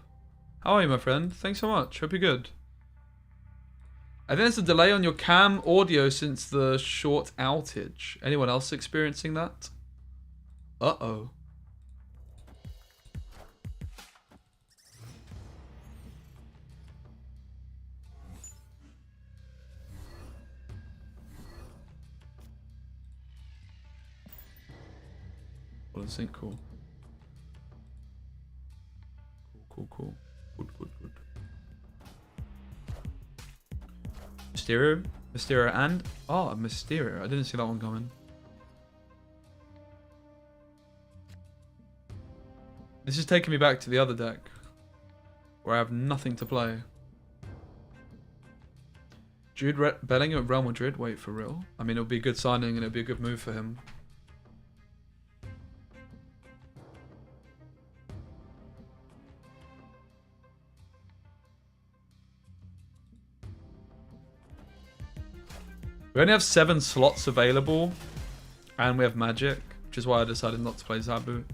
How are you, my friend? Thanks so much. Hope you're good. I think there's a delay on your cam audio since the short outage. Anyone else experiencing that? Uh-oh. Well, this ain't cool. Cool. Good. Mysterio and... Oh, Mysterio. I didn't see that one coming. This is taking me back to the other deck. Where I have nothing to play. Jude Bellingham at Real Madrid? Wait, for real? I mean, it'll be a good signing and it'll be a good move for him. We only have 7 slots available, and we have Magic, which is why I decided not to play Zabu.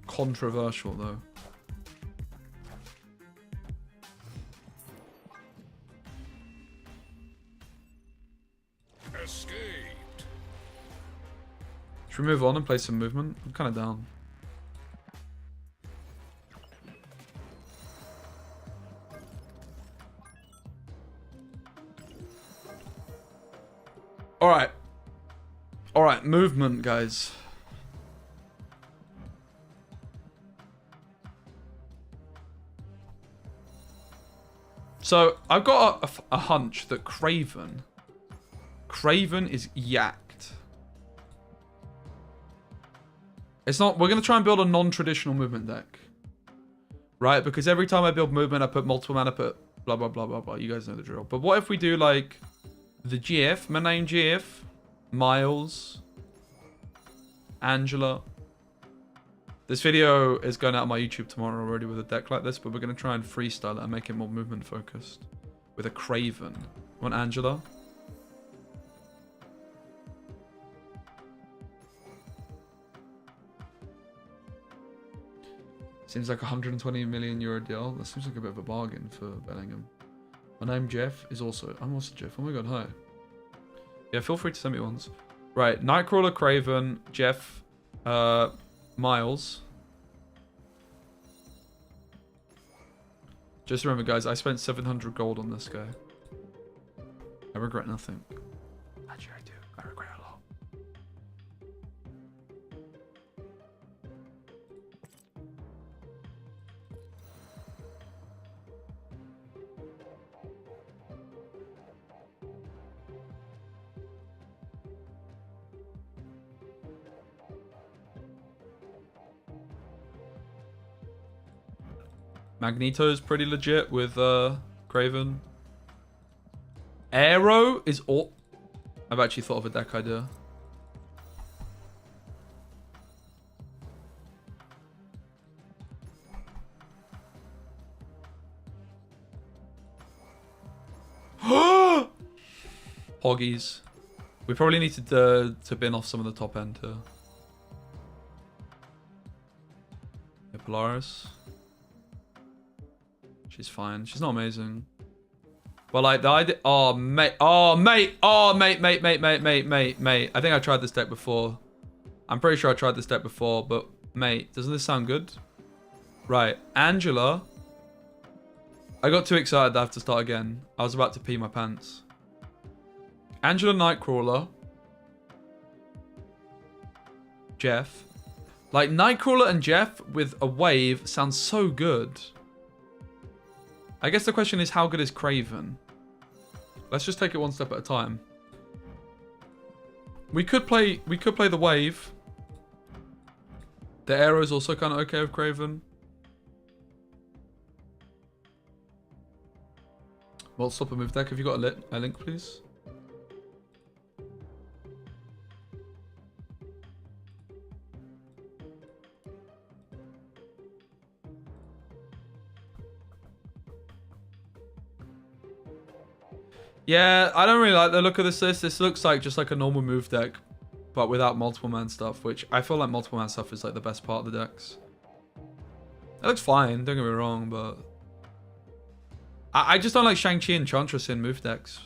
Controversial, though. Escaped. Should we move on and play some movement? I'm kind of down. Alright, movement, guys. So, I've got a hunch that Craven is yacked. It's not, we're going to try and build a non-traditional movement deck. Right? Because every time I build movement, I put multiple mana, put blah, blah, blah, blah, blah. You guys know the drill. But what if we do, like, the GF, my name GF, Miles, Angela, This video is going out on my YouTube tomorrow already with a deck like this, but we're going to try and freestyle it and make it more movement focused. With a Craven. Want Angela? Seems like a 120 million euro deal. That seems like a bit of a bargain for Bellingham. My name Jeff is also... I'm also Jeff. Oh my god, hi. Yeah, feel free to send me ones. Right, Nightcrawler, Craven, Jeff, Miles. Just remember, guys, I spent 700 gold on this guy. I regret nothing. Actually, I do. I regret a lot. Magneto's pretty legit with Craven. Arrow is all... I've actually thought of a deck idea. Hoggies. We probably need to bin off some of the top end here. Yeah, Polaris. She's fine. She's not amazing. But like the idea... Oh, mate. Oh, mate. Oh, mate. I think I tried this deck before. I'm pretty sure I tried this deck before, but mate, doesn't this sound good? Right. Angela. I got too excited to have to start again. I was about to pee my pants. Angela Nightcrawler. Jeff. Like, Nightcrawler and Jeff with a wave sounds so good. I guess the question is, how good is Craven? Let's just take it one step at a time. We could play the wave. The arrow is also kind of okay with Craven. Well, stop a move deck. Have you got a link, please? Yeah, I don't really like the look of this list. This looks like just like a normal move deck, but without multiple man stuff, which I feel like multiple man stuff is like the best part of the decks. It looks fine, don't get me wrong, but I just don't like Shang-Chi and Enchantress in move decks.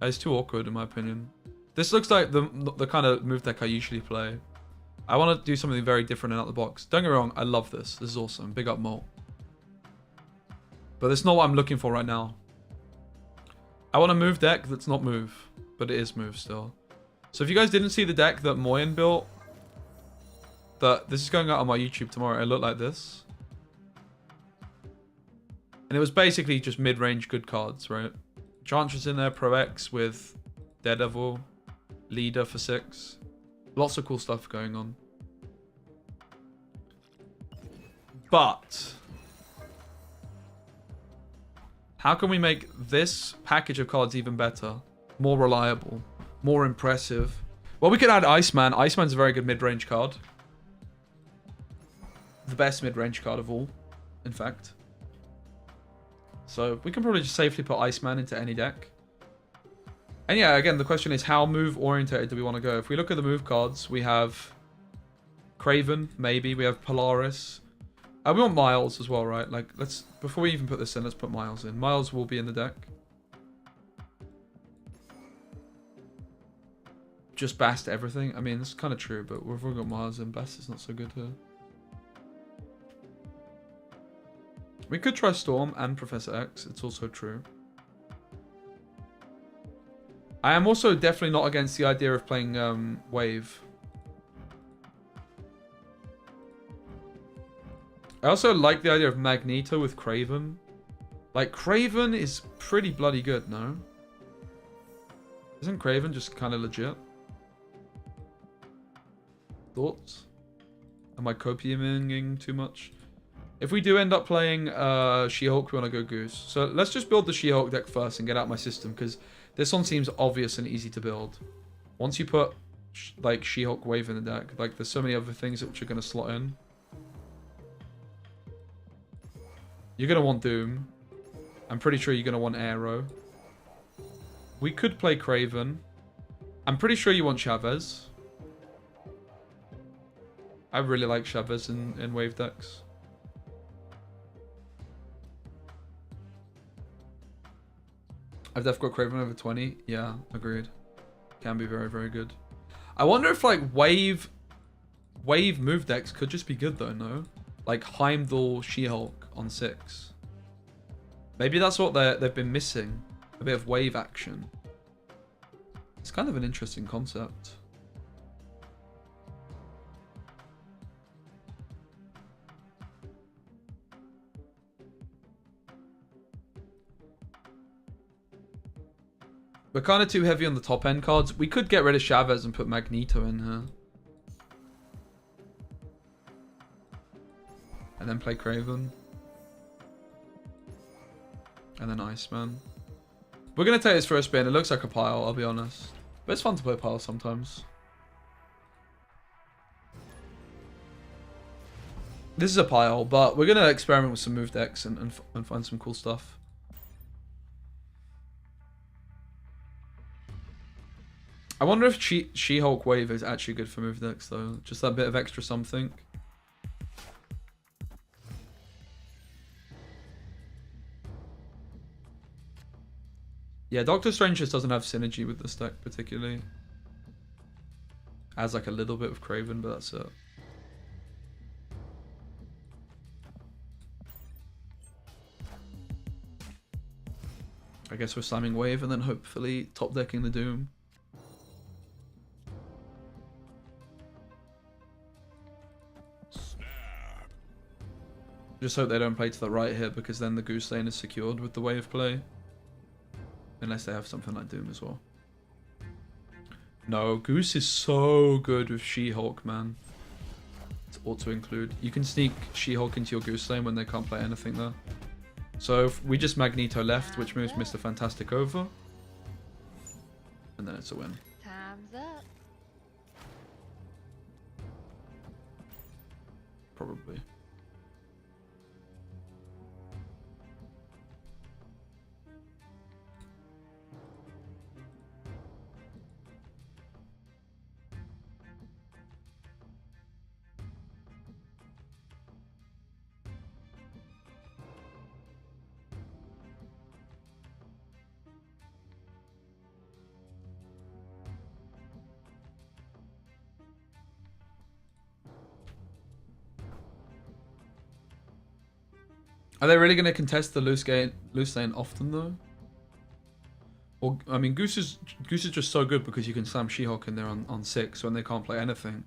It's too awkward in my opinion. This looks like the kind of move deck I usually play. I want to do something very different and out the box. Don't get me wrong, I love this. This is awesome. Big up Molt. But that's not what I'm looking for right now. I want a move deck that's not move, but it is move still. So if you guys didn't see the deck that Moyen built, this is going out on my YouTube tomorrow. It looked like this. And it was basically just mid-range good cards, right? Enchantress in there, Pro X with Daredevil, Leader for 6. Lots of cool stuff going on. But how can we make this package of cards even better? More reliable, more impressive. Well, we could add Iceman. Iceman's a very good mid-range card. The best mid-range card of all, in fact. So we can probably just safely put Iceman into any deck. And yeah, again, the question is how move-orientated do we want to go? If we look at the move cards, we have Craven, maybe. We have Polaris. We want Miles as well, right? Like, before we even put this in, let's put Miles in. Miles will be in the deck. Just Bast everything. I mean, this is kind of true, but we've already got Miles in. Bast is not so good here. We could try Storm and Professor X. It's also true. I am also definitely not against the idea of playing Wave. I also like the idea of Magneto with Craven. Like, Craven is pretty bloody good, no? Isn't Craven just kind of legit? Thoughts? Am I copying too much? If we do end up playing She-Hulk, we want to go Goose. So let's just build the She-Hulk deck first and get out my system, because this one seems obvious and easy to build. Once you put like She-Hulk Wave in the deck, like there's so many other things which are going to slot in. You're going to want Doom. I'm pretty sure you're going to want Arrow. We could play Craven. I'm pretty sure you want Chavez. I really like Chavez in wave decks. I've definitely got Craven over 20. Yeah, agreed. Can be very, very good. I wonder if like wave move decks could just be good though, no? Like Heimdall, She-Hulk on 6. Maybe that's what they've been missing. A bit of wave action. It's kind of an interesting concept. We're kind of too heavy on the top end cards. We could get rid of Chavez and put Magneto in here. And then play Craven. And then Iceman. We're going to take this for a spin. It looks like a pile, I'll be honest. But it's fun to play pile sometimes. This is a pile, but we're going to experiment with some move decks and find some cool stuff. I wonder if She-Hulk Wave is actually good for move decks though. Just that bit of extra something. Yeah, Doctor Strange just doesn't have synergy with this deck particularly. Has like a little bit of Craven, but that's it. I guess we're slamming Wave and then hopefully top decking the Doom. Just hope they don't play to the right here because then the Goose lane is secured with the Wave play. Unless they have something like Doom as well. No, Goose is so good with She-Hulk, man. It's auto include. You can sneak She-Hulk into your Goose lane when they can't play anything there. So if we just Magneto left, which moves Mr. Fantastic over. And then it's a win. Time's up. Probably. Are they really going to contest the loose lane often though? Or I mean, Goose is just so good because you can slam She-Hulk in there on 6 when they can't play anything.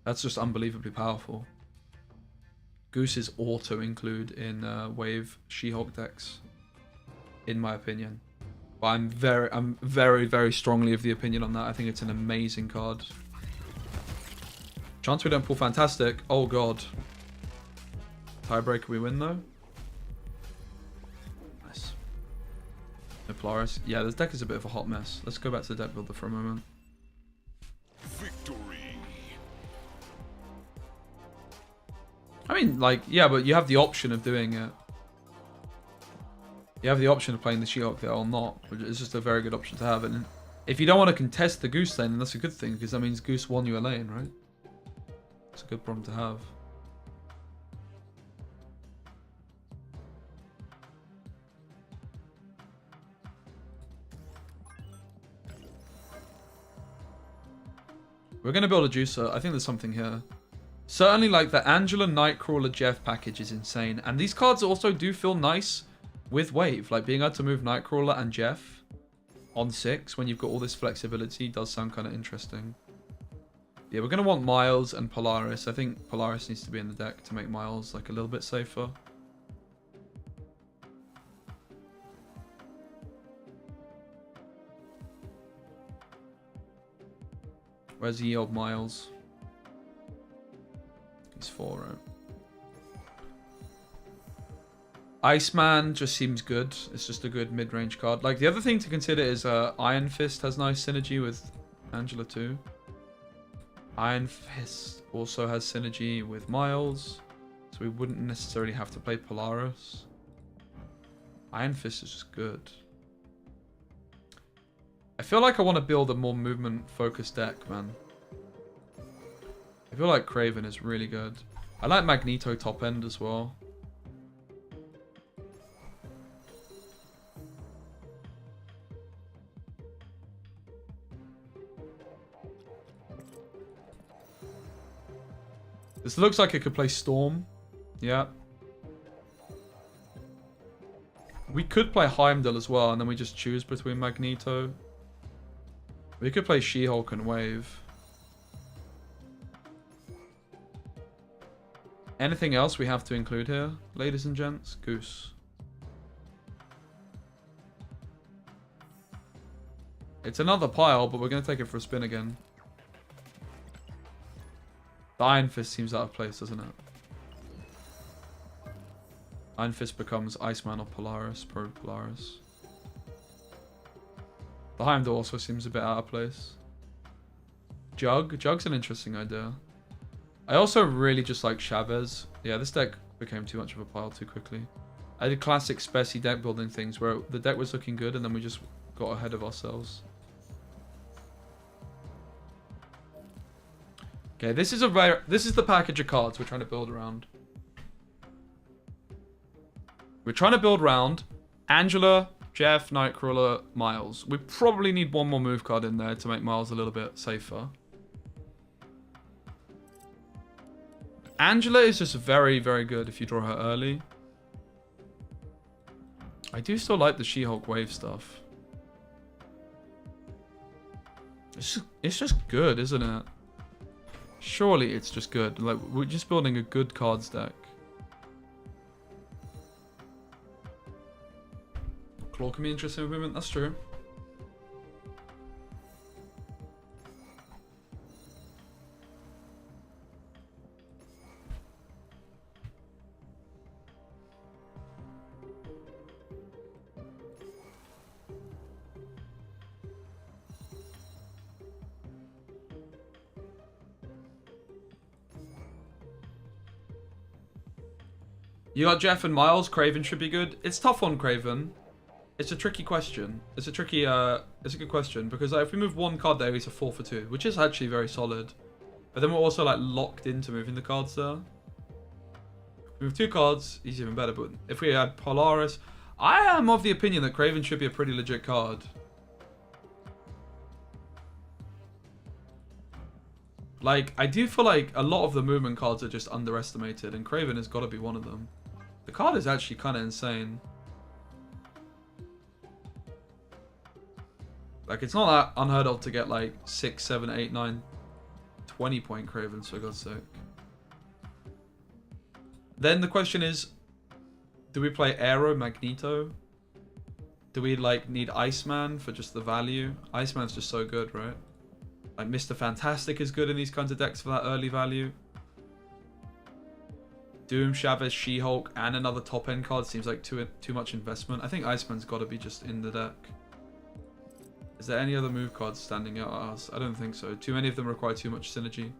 That's just unbelievably powerful. Goose is auto include in wave She-Hulk decks, in my opinion. But I'm very strongly of the opinion on that. I think it's an amazing card. Chance we don't pull Fantastic. Oh god. Tiebreaker we win though. No Polaris. Yeah, this deck is a bit of a hot mess. Let's go back to the deck builder for a moment. Victory. I mean, like, yeah, but you have the option of doing it. You have the option of playing the She-Hulk there or not, which is just a very good option to have. And if you don't want to contest the Goose lane, then that's a good thing, because that means Goose won you a lane, right? It's a good problem to have. We're going to build a juicer. I think there's something here. Certainly, like, the Angela, Nightcrawler, Jeff package is insane. And these cards also do feel nice with Wave. Like, being able to move Nightcrawler and Jeff on 6 when you've got all this flexibility does sound kind of interesting. Yeah, we're going to want Miles and Polaris. I think Polaris needs to be in the deck to make Miles, like, a little bit safer. Where's the old Miles? He's 4, right? Iceman just seems good. It's just a good mid-range card. Like, the other thing to consider is Iron Fist has nice synergy with Angela too. Iron Fist also has synergy with Miles. So we wouldn't necessarily have to play Polaris. Iron Fist is just good. I feel like I want to build a more movement-focused deck, man. I feel like Kraven is really good. I like Magneto top end as well. This looks like it could play Storm. Yeah. We could play Heimdall as well, and then we just choose between Magneto. We could play She-Hulk and Wave. Anything else we have to include here, ladies and gents? Goose. It's another pile, but we're going to take it for a spin again. The Iron Fist seems out of place, doesn't it? Iron Fist becomes Iceman or Polaris, Pro Polaris. The Heimdall also seems a bit out of place. Jug's an interesting idea. I also really just like Chavez. Yeah, this deck became too much of a pile too quickly. I did classic Spessy deck building things where the deck was looking good and then we just got ahead of ourselves. Okay, this is the package of cards we're trying to build around. We're trying to build around Angela, Jeff, Nightcrawler, Miles. We probably need one more move card in there to make Miles a little bit safer. Angela is just very, very good if you draw her early. I do still like the She-Hulk wave stuff. It's just good, isn't it? Surely it's just good. Like, we're just building a good cards deck. Claw can be interesting movement, that's true. You got Jeff and Miles. Kraven should be good. It's tough on Kraven. It's a tricky question. It's a good question because if we move one card there, he's a 4 for 2, which is actually very solid. But then we're also like locked into moving the cards there. If we move 2 cards, he's even better. But if we add Polaris, I am of the opinion that Kraven should be a pretty legit card. Like, I do feel like a lot of the movement cards are just underestimated, and Kraven has got to be one of them. The card is actually kind of insane. Like, it's not that unheard of to get like 6, 7, 8, 9, 20 point Kravens, for God's sake. Then the question is, do we play Aero, Magneto? Do we like need Iceman for just the value? Iceman's just so good, right? Like Mr. Fantastic is good in these kinds of decks for that early value. Doom, Chavez, She-Hulk, and another top end card seems like too much investment. I think Iceman's got to be just in the deck. Is there any other move cards standing out at us? I don't think so. Too many of them require too much synergy.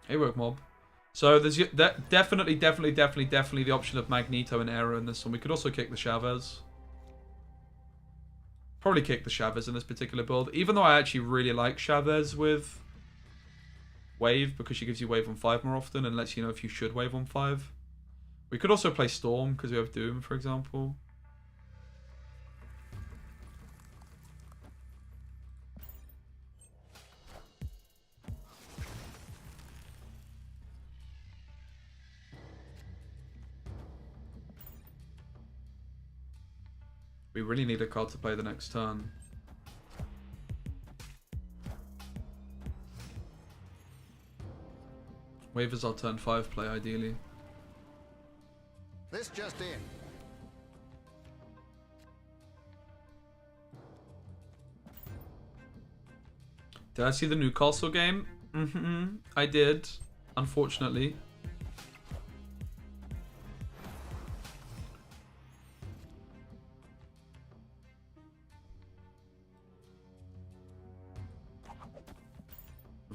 Hey, Work Mob. So there's definitely the option of Magneto and Aero in this one. We could also kick the Chavez. Probably kick the Chavez in this particular build. Even though I actually really like Chavez with Wave, because she gives you Wave on 5 more often and lets you know if you should Wave on 5. We could also play Storm because we have Doom, for example. We really need a card to play the next turn. Wave is our turn 5 play, ideally. This just in. Did I see the Newcastle game? I did, unfortunately.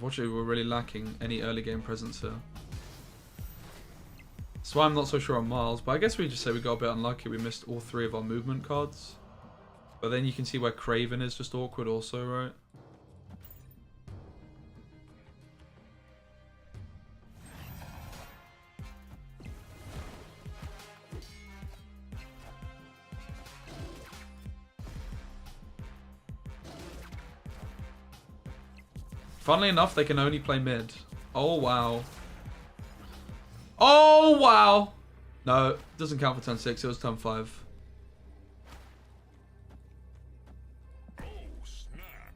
Unfortunately, we're really lacking any early game presence here. That's why I'm not so sure on Miles, but I guess we just say we got a bit unlucky. We missed all 3 of our movement cards. But then you can see where Craven is just awkward also, right? Funnily enough, they can only play mid. Oh, wow. Oh, wow. No, it doesn't count for turn 6. It was turn 5. Oh, snap.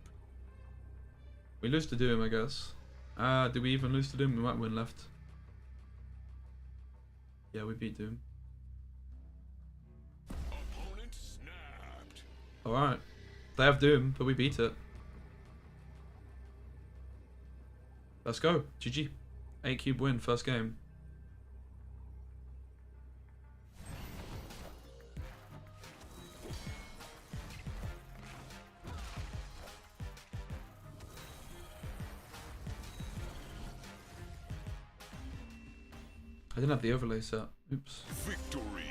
We lose to Doom, I guess. Did we even lose to Doom? We might win left. Yeah, we beat Doom. Opponent snapped. Alright. They have Doom, but we beat it. Let's go. GG. 8 cube win, first game. I didn't have the overlay set. Oops. Victory.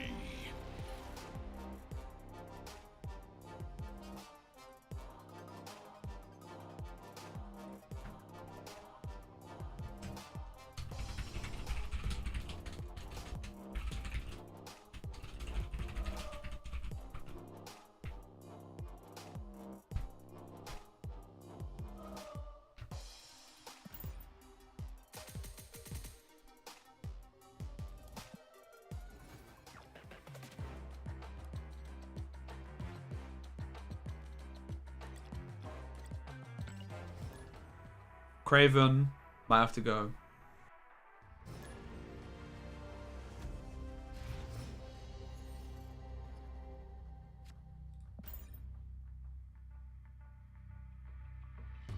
Craven might have to go.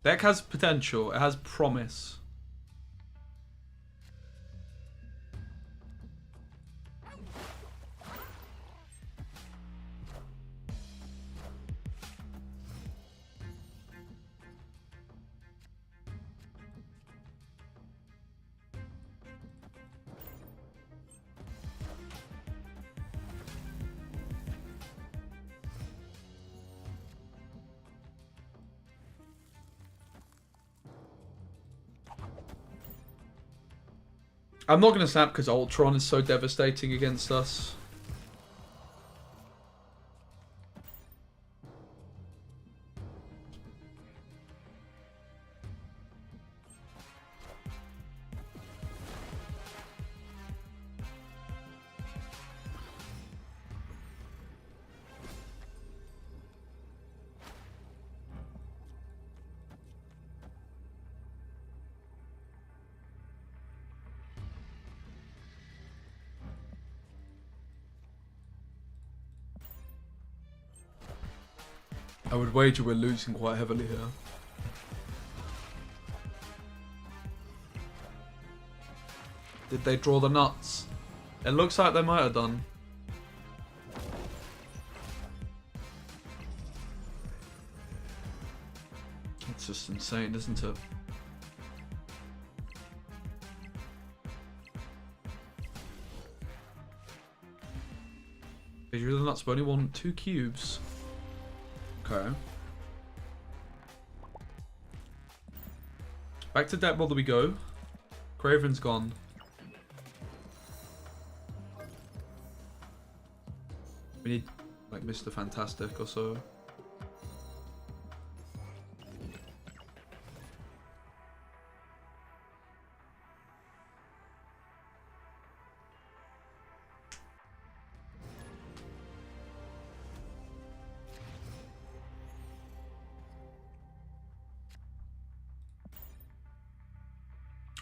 Deck has potential. It has promise. I'm not going to snap because Ultron is so devastating against us. I would wager we're losing quite heavily here. Did they draw the nuts? It looks like they might have done. It's just insane, isn't it? They drew the nuts, but only won 2 cubes. Okay. Back to deck model we go. Craven's gone. We need like Mr. Fantastic or so.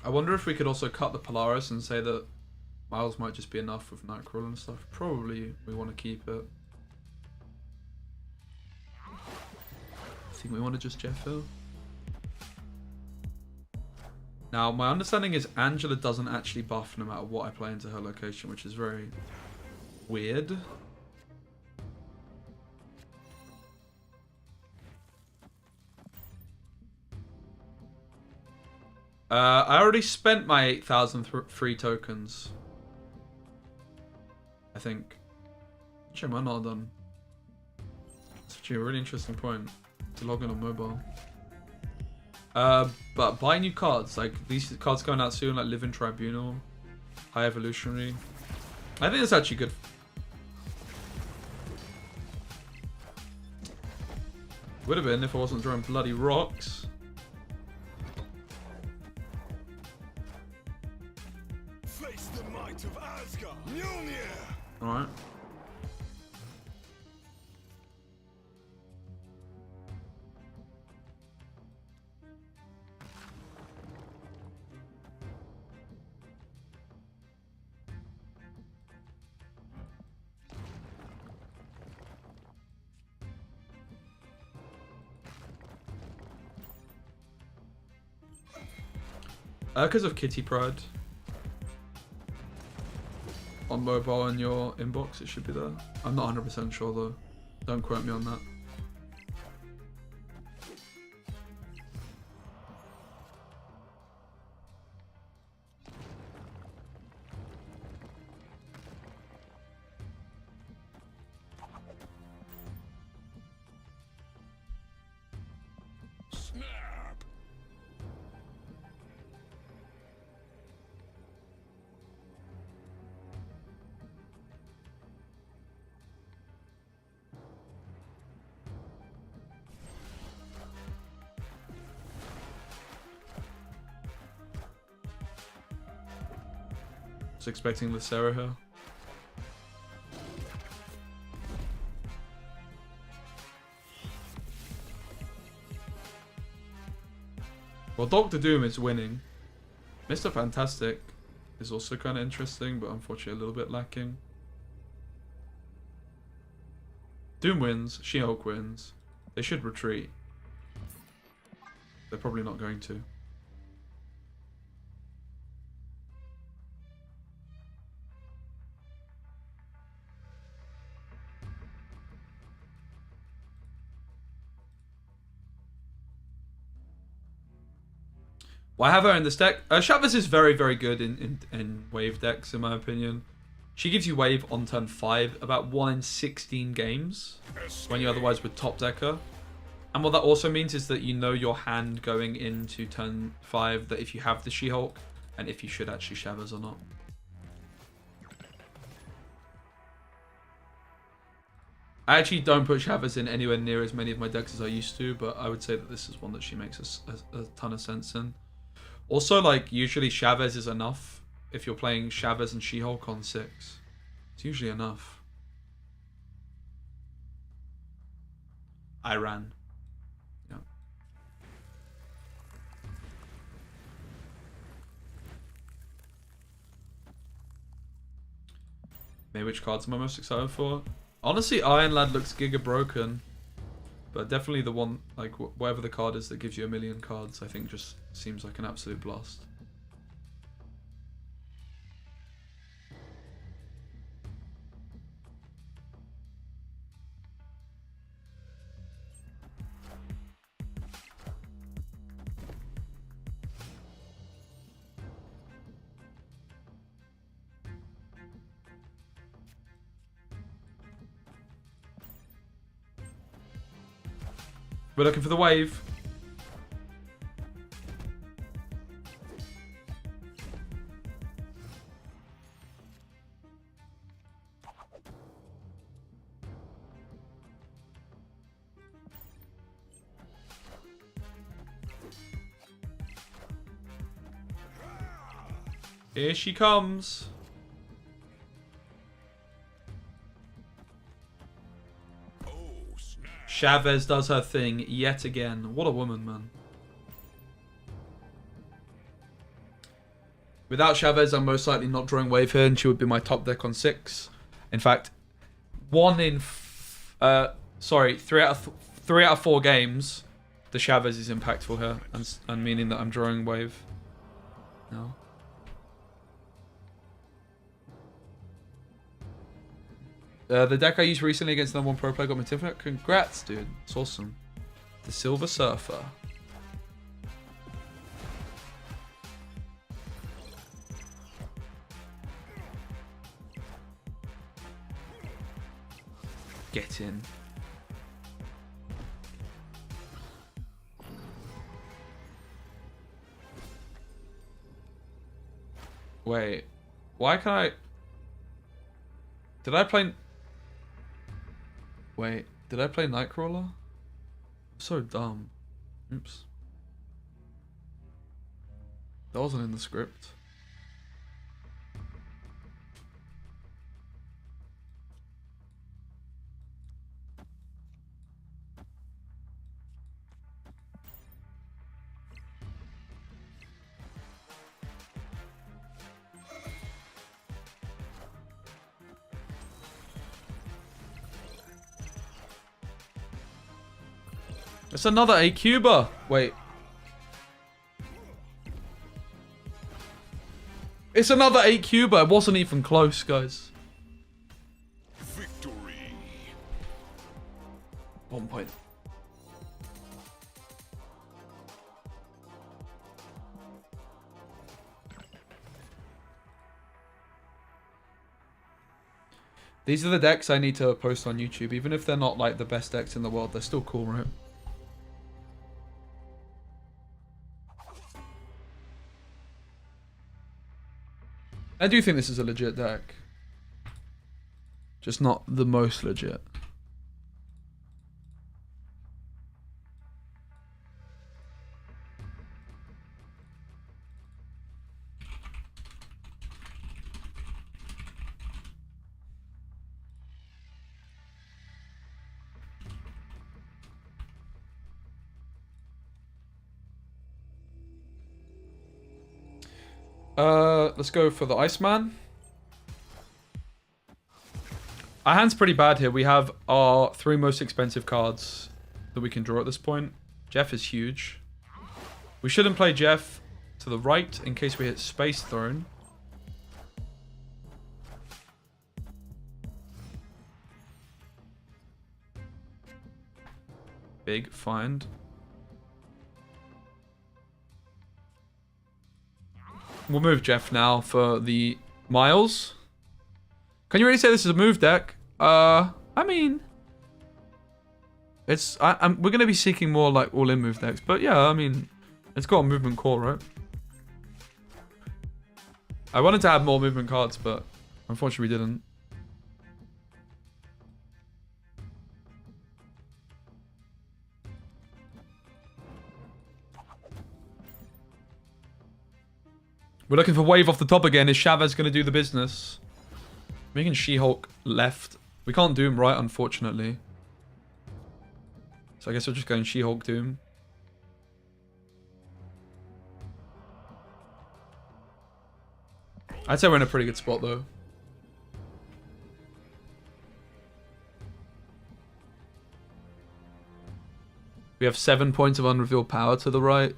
I wonder if we could also cut the Polaris and say that Miles might just be enough with Nightcrawler and stuff. Probably we want to keep it. I think we want to just Jeff Hill. Now, my understanding is Angela doesn't actually buff no matter what I play into her location, which is very weird. I already spent my 8,000 free tokens. I think. Actually, am I not done? It's actually a really interesting point to log in on mobile. But buy new cards. Like, these cards going out soon, like Living Tribunal, High Evolutionary. I think it's actually good. Would have been if I wasn't throwing bloody rocks. Face the might of Asgard. Mjolnir. Alright. Because of Kitty Pride. On mobile in your inbox, it should be there. I'm not 100% sure though. Don't quote me on that. Snap. Was expecting the Sarah here. Well, Doctor Doom is winning. Mr. Fantastic is also kind of interesting, but unfortunately a little bit lacking. Doom wins, She-Hulk wins. They should retreat. They're probably not going to. Well, I have her in this deck. Chavez is very, very good in wave decks, in my opinion. She gives you wave on turn 5, about 1 in 16 games, when you otherwise would top decker. And what that also means is that you know your hand going into turn 5, that if you have the She-Hulk, and if you should actually Chavez or not. I actually don't put Chavez in anywhere near as many of my decks as I used to, but I would say that this is one that she makes a ton of sense in. Also, like, usually Chavez is enough if you're playing Chavez and She-Hulk on 6. It's usually enough. I ran. Yeah. Maybe which cards am I most excited for? Honestly, Iron Lad looks giga broken. But definitely the one, like, whatever the card is that gives you 1,000,000 cards, I think just seems like an absolute blast. We're looking for the wave. Here she comes. Chavez does her thing yet again. What a woman, man. Without Chavez, I'm most likely not drawing wave here, and she would be my top deck on 6. In fact, 3 out of 4 games, the Chavez is impactful here, and meaning that I'm drawing wave. No. The deck I used recently against the #1 pro player got me Infinite. Congrats, dude. It's awesome. The Silver Surfer. Get in. Wait. Why can I... Did I play... Wait. Did I play Nightcrawler? So dumb. Oops. That wasn't in the script. It's another 8-cuber. Wait. It's another 8-cuber. It wasn't even close, guys. Victory. 1 point. These are the decks I need to post on YouTube. Even if they're not like the best decks in the world, they're still cool, right? I do think this is a legit deck. Just not the most legit. Let's go for the Iceman. Our hand's pretty bad here. We have our 3 most expensive cards that we can draw at this point. Jeff is huge. We shouldn't play Jeff to the right in case we hit Space Throne. Big find. We'll move Jeff now for the Miles. Can you really say this is a move deck? I mean, it's we're gonna be seeking more like all-in move decks, but yeah, I mean, it's got a movement core, right? I wanted to add more movement cards, but unfortunately we didn't. We're looking for wave off the top again. Is Chavez going to do the business? Making She-Hulk left. We can't Doom right, unfortunately. So I guess we're just going She-Hulk Doom. I'd say we're in a pretty good spot, though. We have 7 points of unrevealed power to the right.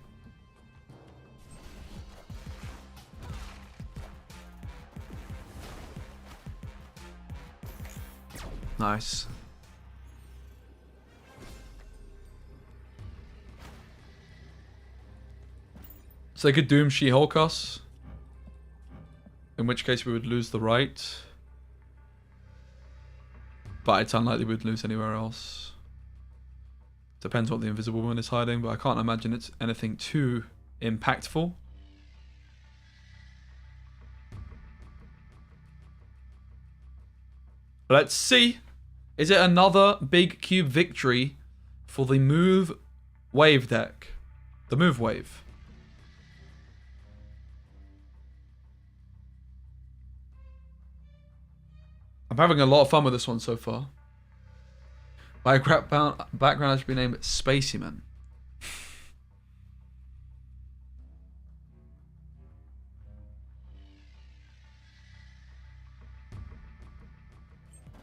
Nice. So they could Doom She-Hulk us. In which case we would lose the right. But it's unlikely we'd lose anywhere else. Depends what the Invisible Woman is hiding, but I can't imagine it's anything too impactful. Let's see. Is it another big cube victory for the Move Wave deck? The Move Wave. I'm having a lot of fun with this one so far. My background should be named Spaceman.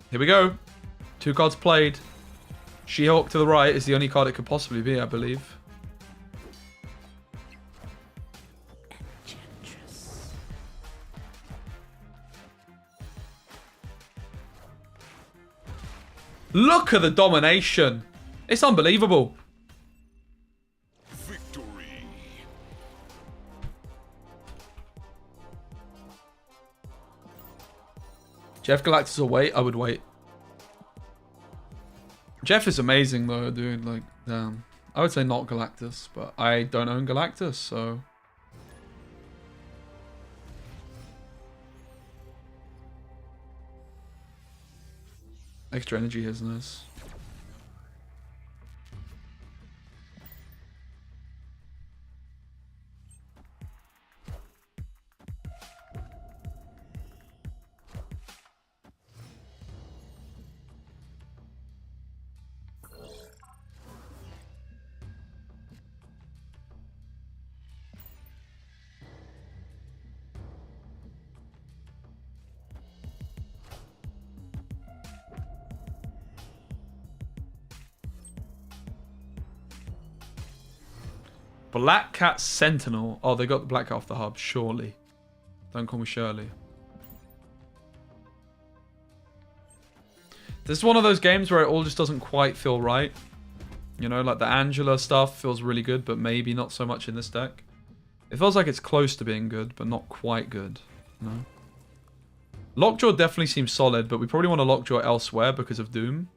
Here we go. 2 cards played. She-Hulk to the right is the only card it could possibly be, I believe. Look at the domination. It's unbelievable. Victory. Jeff Galactus will wait. I would wait. Jeff is amazing though, dude. Like, damn. I would say not Galactus, but I don't own Galactus, so... Extra energy is nice. Black Cat Sentinel. Oh, they got the Black Cat off the hub, surely. Don't call me Shirley. This is one of those games where it all just doesn't quite feel right. You know, like the Angela stuff feels really good, but maybe not so much in this deck. It feels like it's close to being good, but not quite good. No. Lockjaw definitely seems solid, but we probably want to Lockjaw elsewhere because of Doom.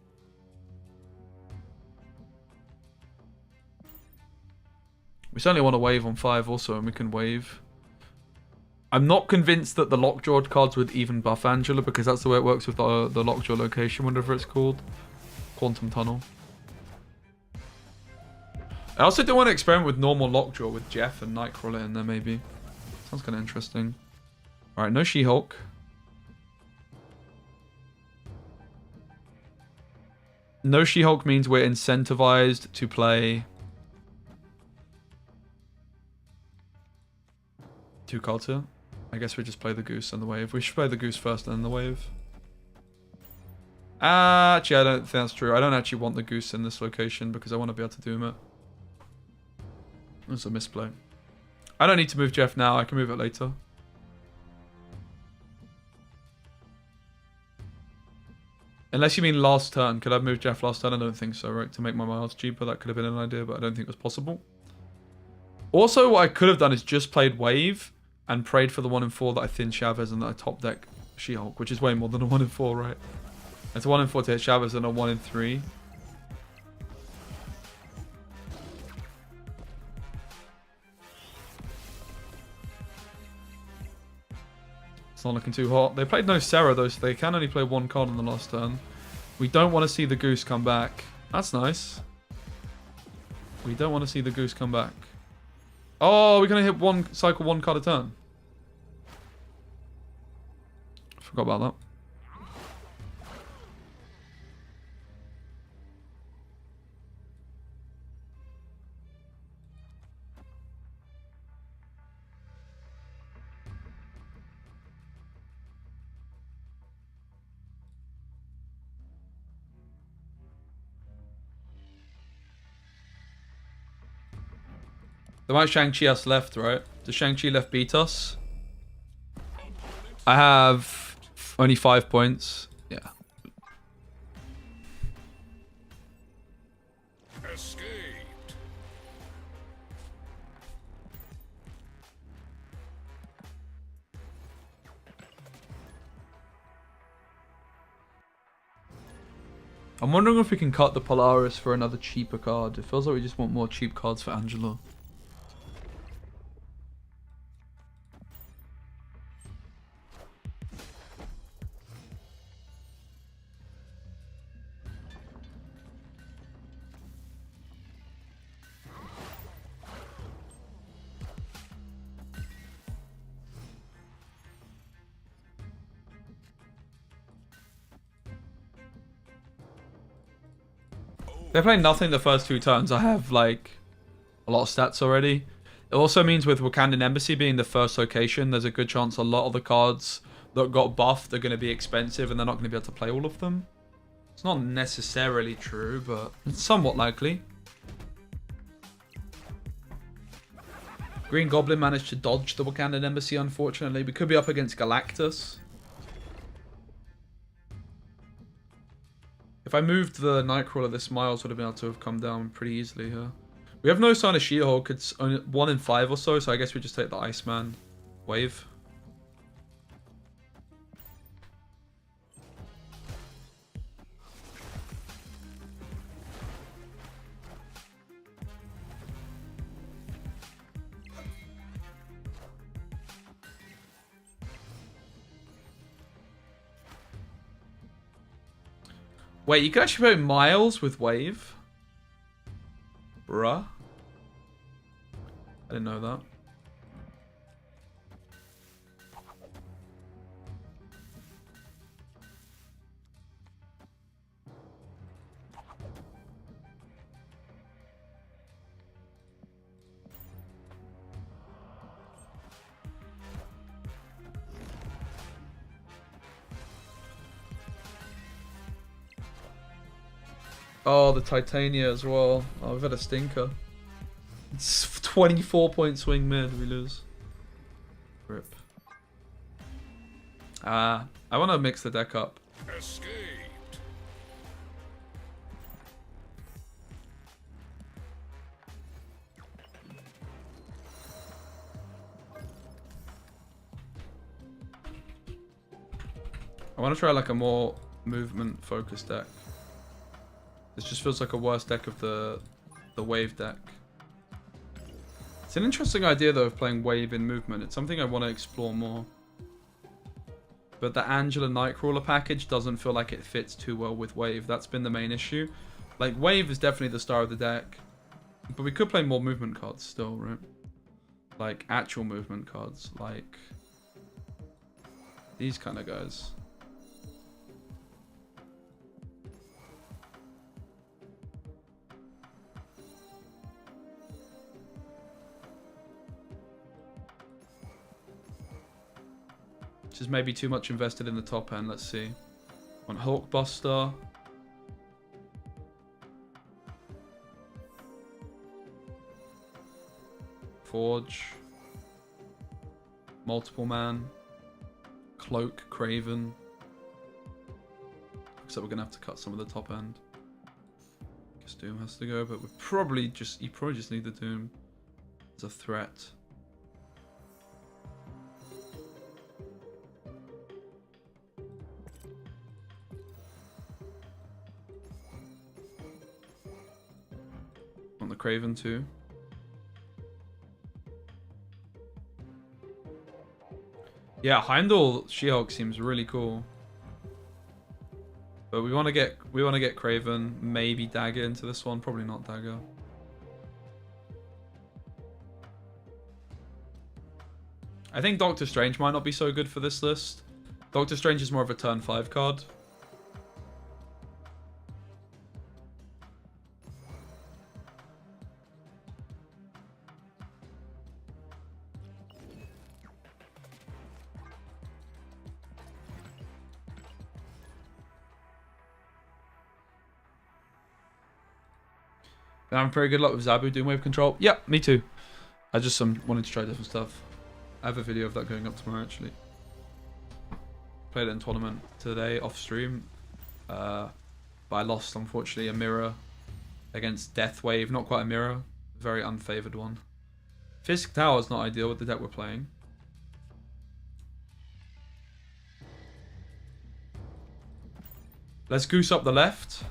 We certainly want to wave on 5 also, and we can wave. I'm not convinced that the Lockjaw cards would even buff Angela, because that's the way it works with the Lockjaw location, whatever it's called. Quantum Tunnel. I also do want to experiment with normal Lockjaw with Jeff and Nightcrawler in there, maybe. Sounds kind of interesting. Alright, no She-Hulk. No She-Hulk means we're incentivized to play... 2 cards here. I guess we just play the Goose and the Wave. We should play the Goose first and then the Wave. Actually, I don't think that's true. I don't actually want the Goose in this location because I want to be able to Doom it. That's a misplay. I don't need to move Jeff now. I can move it later. Unless you mean last turn. Could I have moved Jeff last turn? I don't think so, right? To make my miles cheaper. That could have been an idea, but I don't think it was possible. Also, what I could have done is just played Wave and prayed for the 1 in 4 that I thin Chavez and that I top deck She-Hulk, which is way more than a 1 in 4, right? It's a 1 in 4 to hit Chavez and a 1 in 3. It's not looking too hot. They played no Sarah though, so they can only play 1 card on the last turn. We don't want to see the Goose come back. That's nice. We don't want to see the Goose come back. Oh, we're going to hit cycle 1 card a turn. Forgot about that. They might Shang-Chi us left, right? Does Shang-Chi left beat us? I have only 5 points. Yeah. Escaped. I'm wondering if we can cut the Polaris for another cheaper card. It feels like we just want more cheap cards for Angela. They're playing nothing the first 2 turns. I have, like, a lot of stats already. It also means with Wakandan Embassy being the first location, there's a good chance a lot of the cards that got buffed are going to be expensive and they're not going to be able to play all of them. It's not necessarily true, but it's somewhat likely. Green Goblin managed to dodge the Wakandan Embassy, unfortunately. We could be up against Galactus. If I moved the Nightcrawler, this Miles would have been able to have come down pretty easily here. We have no sign of She-Hulk. It's only 1 in 5 or so I guess we just take the Iceman Wave. Wait, you can actually play Miles with Wave? Bruh. I didn't know that. Oh, the Titania as well. Oh, we've had a stinker. It's 24 point swing mid, we lose. Rip. I want to mix the deck up. Escaped. I want to try like a more movement focused deck. This just feels like a worse deck of the wave deck. It's an interesting idea though of playing wave in movement. It's something I want to explore more. But the Angela Nightcrawler package doesn't feel like it fits too well with wave. That's been the main issue. Like wave is definitely the star of the deck. But we could play more movement cards still, right? Like actual movement cards. Like these kind of guys. Which is maybe too much invested in the top end. Let's see. On Hulkbuster. Forge. Multiple Man. Cloak, Craven. Looks like we're going to have to cut some of the top end. Guess Doom has to go, but we probably just... You probably just need the Doom as a threat. On the Craven too. Yeah, Heimdall She-Hulk seems really cool. But we want to get Craven, maybe Dagger into this one, probably not Dagger. I think Doctor Strange might not be so good for this list. Doctor Strange is more of a turn 5 card. I'm having very good luck with Zabu doing wave control. Yeah, me too. I just wanted to try different stuff. I have a video of that going up tomorrow actually. Played it in tournament today off stream. But I lost unfortunately a mirror against Death Wave. Not quite a mirror. Very unfavored one. Fisk Tower is not ideal with the deck we're playing. Let's Goose up the left.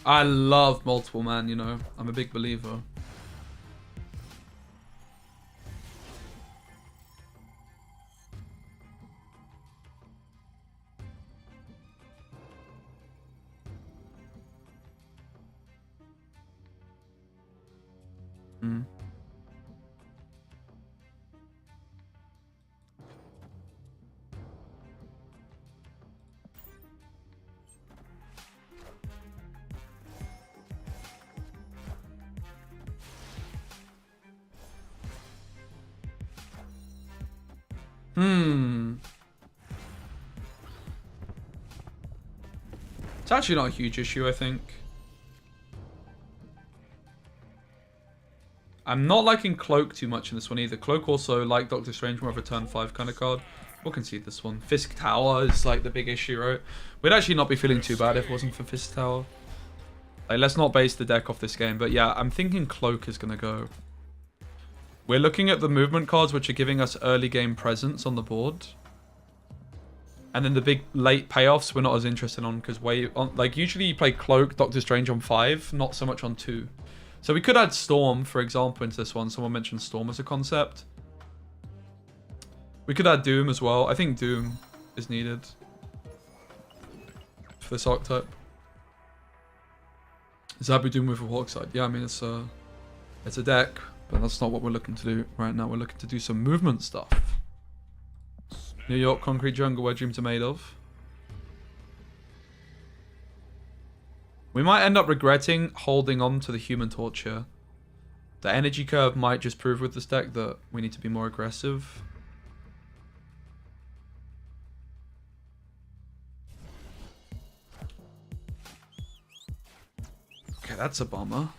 I love Multiple Man, you know. I'm a big believer. It's actually not a huge issue, I think. I'm not liking Cloak too much in this one either. Cloak also, like Doctor Strange, more of a turn 5 kind of card. We'll concede this one. Fisk Tower is like the big issue, right? We'd actually not be feeling too bad if it wasn't for Fisk Tower. Like, let's not base the deck off this game. But yeah, I'm thinking Cloak is going to go. We're looking at the movement cards, which are giving us early game presence on the board. And then the big late payoffs we're not as interested on because like usually you play Cloak, Doctor Strange on 5, not so much on 2. So we could add Storm, for example, into this one. Someone mentioned Storm as a concept. We could add Doom as well. I think Doom is needed for this archetype. Zabu Doom with a Hawkside. Yeah, I mean it's a deck, but that's not what we're looking to do right now. We're looking to do some movement stuff. New York, concrete jungle where dreams are made of. We might end up regretting holding on to the Human Torch here. The energy curve might just prove with this deck that we need to be more aggressive. Okay, that's a bummer.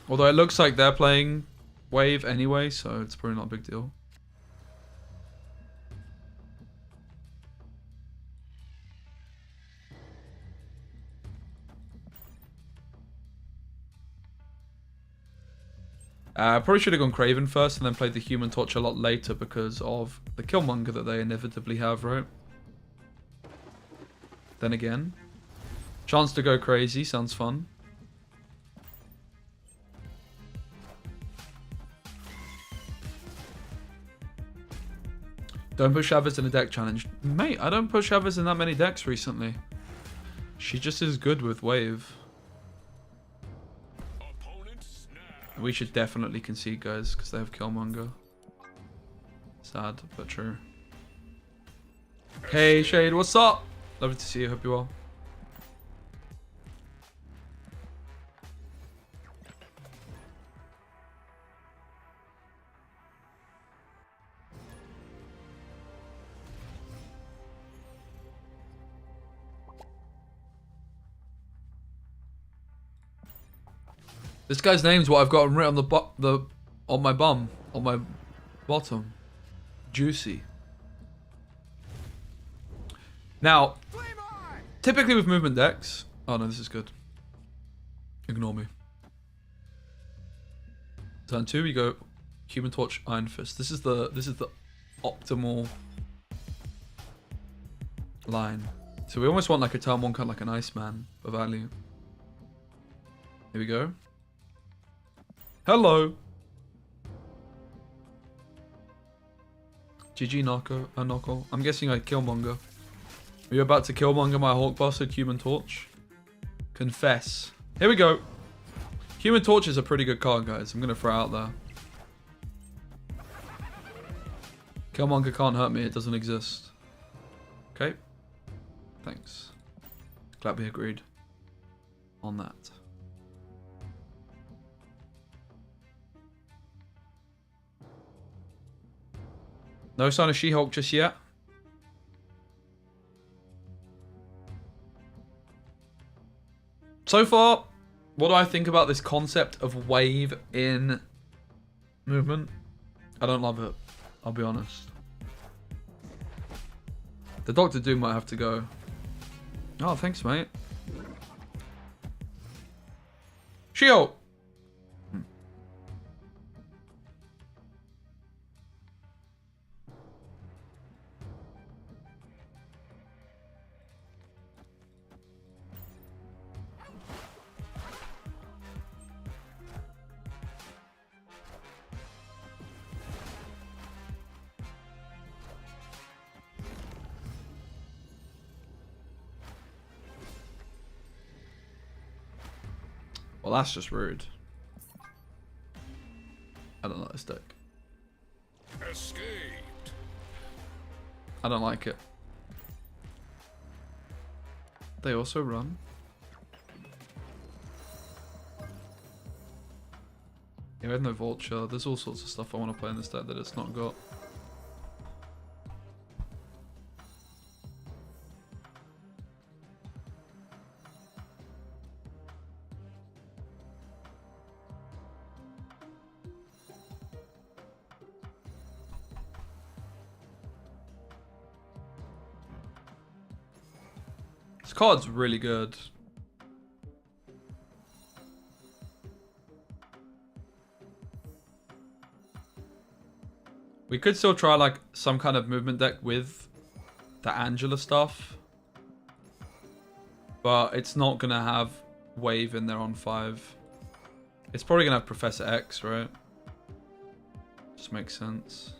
Although it looks like they're playing Wave anyway, so it's probably not a big deal. I probably should have gone Kraven first and then played the Human Torch a lot later because of the Killmonger that they inevitably have, right? Then again, chance to go crazy sounds fun. Don't push Chavez in a deck challenge. Mate, I don't push Chavez in that many decks recently. She just is good with Wave. We should definitely concede, guys, because they have Killmonger. Sad, but true. Hey, Shade, what's up? Lovely to see you. Hope you're well. This guy's name's what I've got written on my bum, on my bottom. Juicy. Now, typically with movement decks. Oh no, this is good. Ignore me. Turn 2, we go Human Torch, Iron Fist. This is the optimal line. So we almost want like a turn 1 card, like an Iceman for value. Here we go. Hello. GG Knuckle. I'm guessing I Killmonger. Are you about to Killmonger my Hulkbuster Human Torch? Confess. Here we go. Human Torch is a pretty good card, guys. I'm going to throw it out there. Killmonger can't hurt me. It doesn't exist. Okay. Thanks. Glad we agreed on that. No sign of She-Hulk just yet. So far, what do I think about this concept of wave in movement? I don't love it. I'll be honest. The Doctor Doom might have to go. Oh, thanks, mate. She-Hulk! Well, that's just rude. I don't like this deck. Escaped. I don't like it. They also run. Yeah, we have no Vulture. There's all sorts of stuff I want to play in this deck that it's not got. This card's really good. We could still try like some kind of movement deck with the Angela stuff. But it's not going to have Wave in there on 5. It's probably going to have Professor X, right? Just makes sense.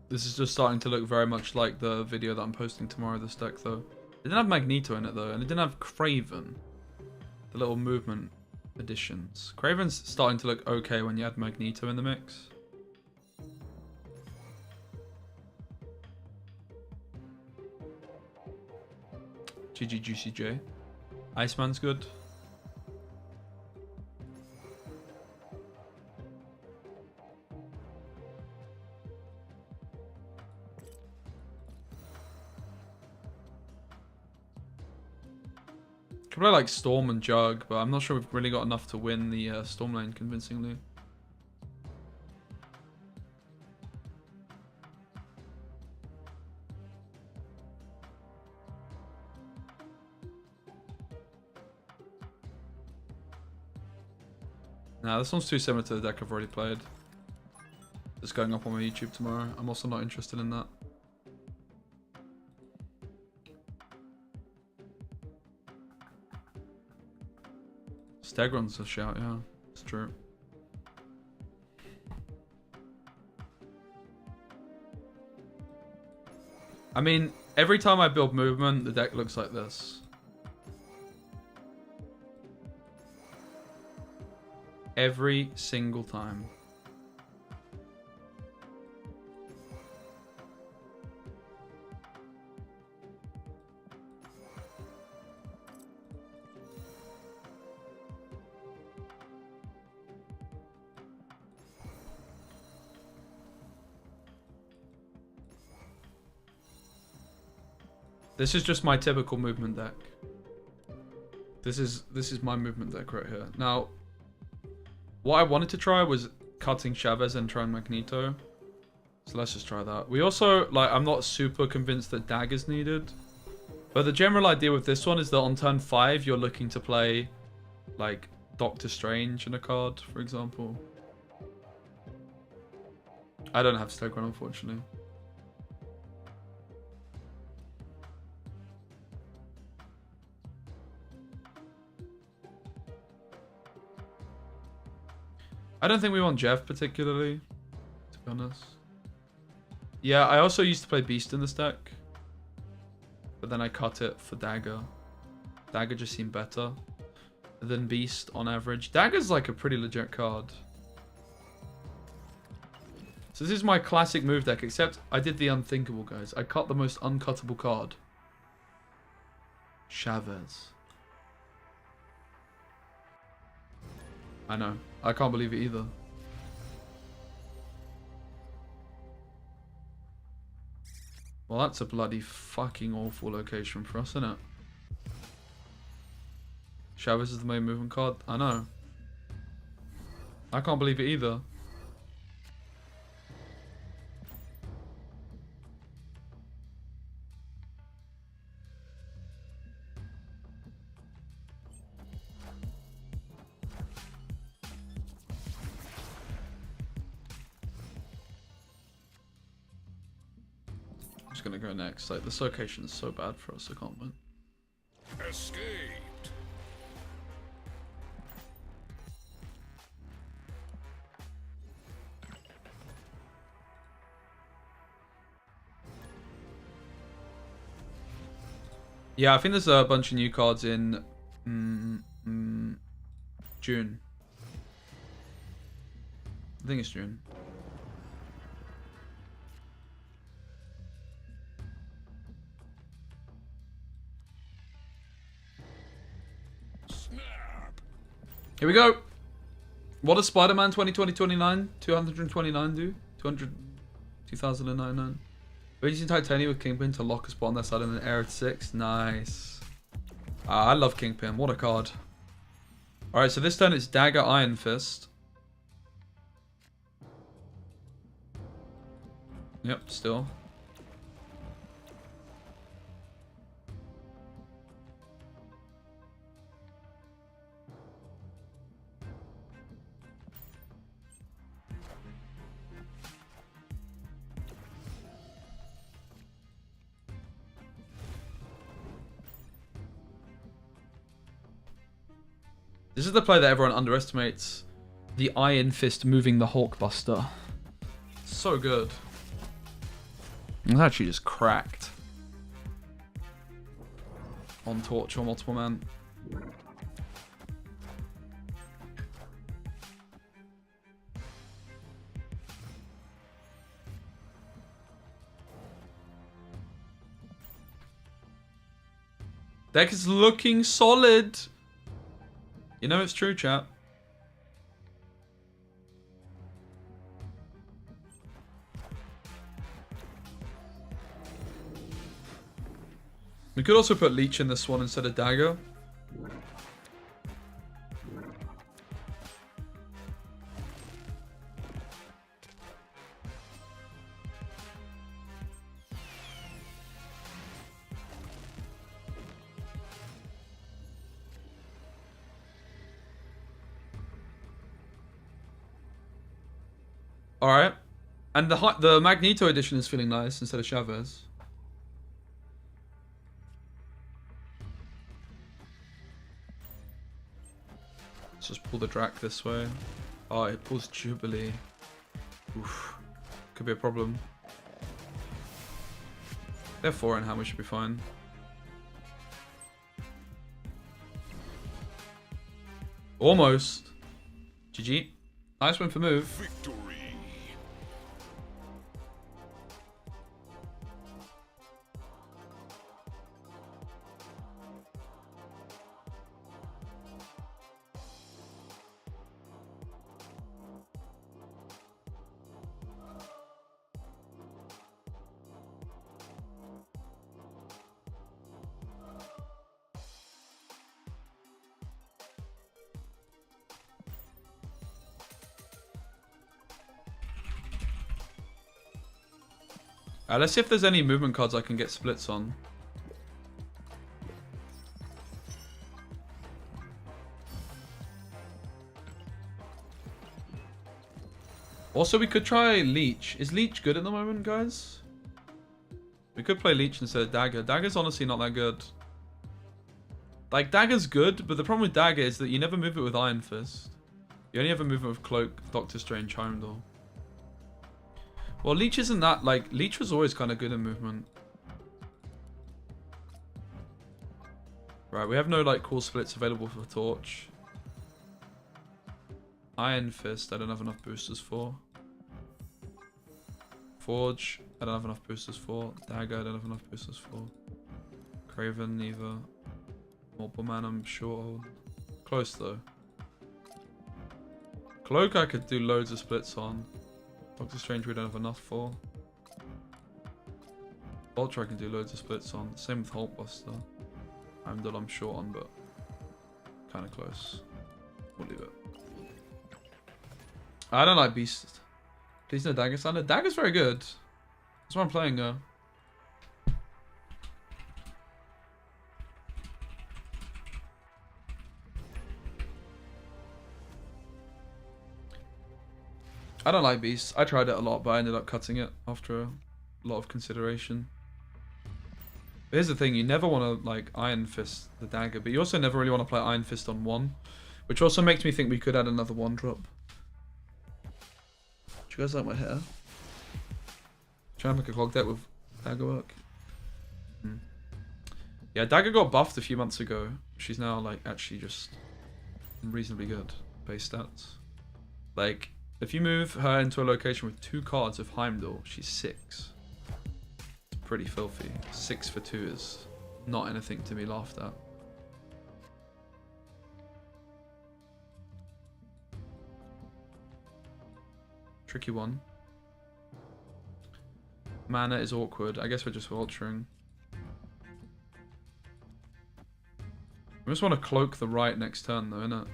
This is just starting to look very much like the video that I'm posting tomorrow, this deck, though. It didn't have Magneto in it, though, and it didn't have Craven. The little movement additions. Craven's starting to look okay when you add Magneto in the mix. GG Juicy J. Iceman's good. Could play like Storm and Jug, but I'm not sure we've really got enough to win the Storm lane convincingly. Nah, this one's too similar to the deck I've already played. It's going up on my YouTube tomorrow. I'm also not interested in that. Stegron's a shout, yeah. It's true. I mean, every time I build movement, the deck looks like this. Every single time. This is just my typical movement deck. This is my movement deck right here. Now, what I wanted to try was cutting Chavez and trying Magneto. So let's just try that. We also, like, I'm not super convinced that Dagger's needed. But the general idea with this one is that on turn 5, you're looking to play, like, Doctor Strange in a card, for example. I don't have Stegron, unfortunately. I don't think we want Jeff particularly, to be honest. Yeah, I also used to play Beast in this deck. But then I cut it for Dagger. Dagger just seemed better than Beast on average. Dagger's like a pretty legit card. So this is my classic move deck, except I did the unthinkable, guys. I cut the most uncuttable card. Chavez. I know. I can't believe it either. Well, that's a bloody fucking awful location for us, isn't it? Chavez is the main movement card. I know. I can't believe it either. Gonna go next. Like, this location is so bad for us, I can't win. Escaped. Yeah, I think there's a bunch of new cards in June. I think it's June. Here we go. What does Spider-Man 2020-29 229 do? 2099. We're using Titania with Kingpin to lock a spot on their side in an era 6. Nice. I love Kingpin. What a card. Alright, so this turn it's Dagger, Iron Fist. Yep, still. This is the play that everyone underestimates. The Iron Fist moving the Hulkbuster. So good. It's actually just cracked. On Torch or Multiple Man. Deck is looking solid. You know it's true, chat. We could also put Leech in this one instead of Dagger. Alright. And the Magneto edition is feeling nice instead of Chavez. Let's just pull the Drac this way. Oh, it pulls Jubilee. Oof. Could be a problem. They're 4 in hand, we should be fine. Almost. GG. Nice one for move. Victory. Let's see if there's any movement cards I can get splits on. Also, we could try Leech. Is Leech good at the moment, guys? We could play Leech instead of Dagger. Dagger's honestly not that good. Like, Dagger's good, but the problem with Dagger is that you never move it with Iron Fist. You only ever move it with Cloak, Doctor Strange, Heimdall. Well, Leech isn't that, like, Leech was always kind of good in movement. Right, we have no, like, cool splits available for Torch. Iron Fist, I don't have enough boosters for. Forge, I don't have enough boosters for. Dagger, I don't have enough boosters for. Craven, neither. Multiple Man, I'm sure. Close, though. Cloak, I could do loads of splits on. Doctor Strange we don't have enough for. Ultra I can do loads of splits on. Same with Hulkbuster. Heimdall I'm short on, but kind of close. We'll leave it. I don't like Beast. Please no Dagger Standard. Dagger's very good. That's why I'm playing her. I don't like Beast. I tried it a lot, but I ended up cutting it after a lot of consideration. But here's the thing, you never want to like Iron Fist the Dagger, but you also never really want to play Iron Fist on 1, which also makes me think we could add another 1-drop. Do you guys like my hair? Trying to make a clog deck with Dagger work. Yeah, Dagger got buffed a few months ago. She's now like actually just reasonably good base stats. Like, if you move her into a location with 2 cards of Heimdall, she's 6. It's pretty filthy. 6 for 2 is not anything to be laughed at. Tricky one. Mana is awkward. I guess we're just vulturing. We just want to cloak the right next turn, though, innit?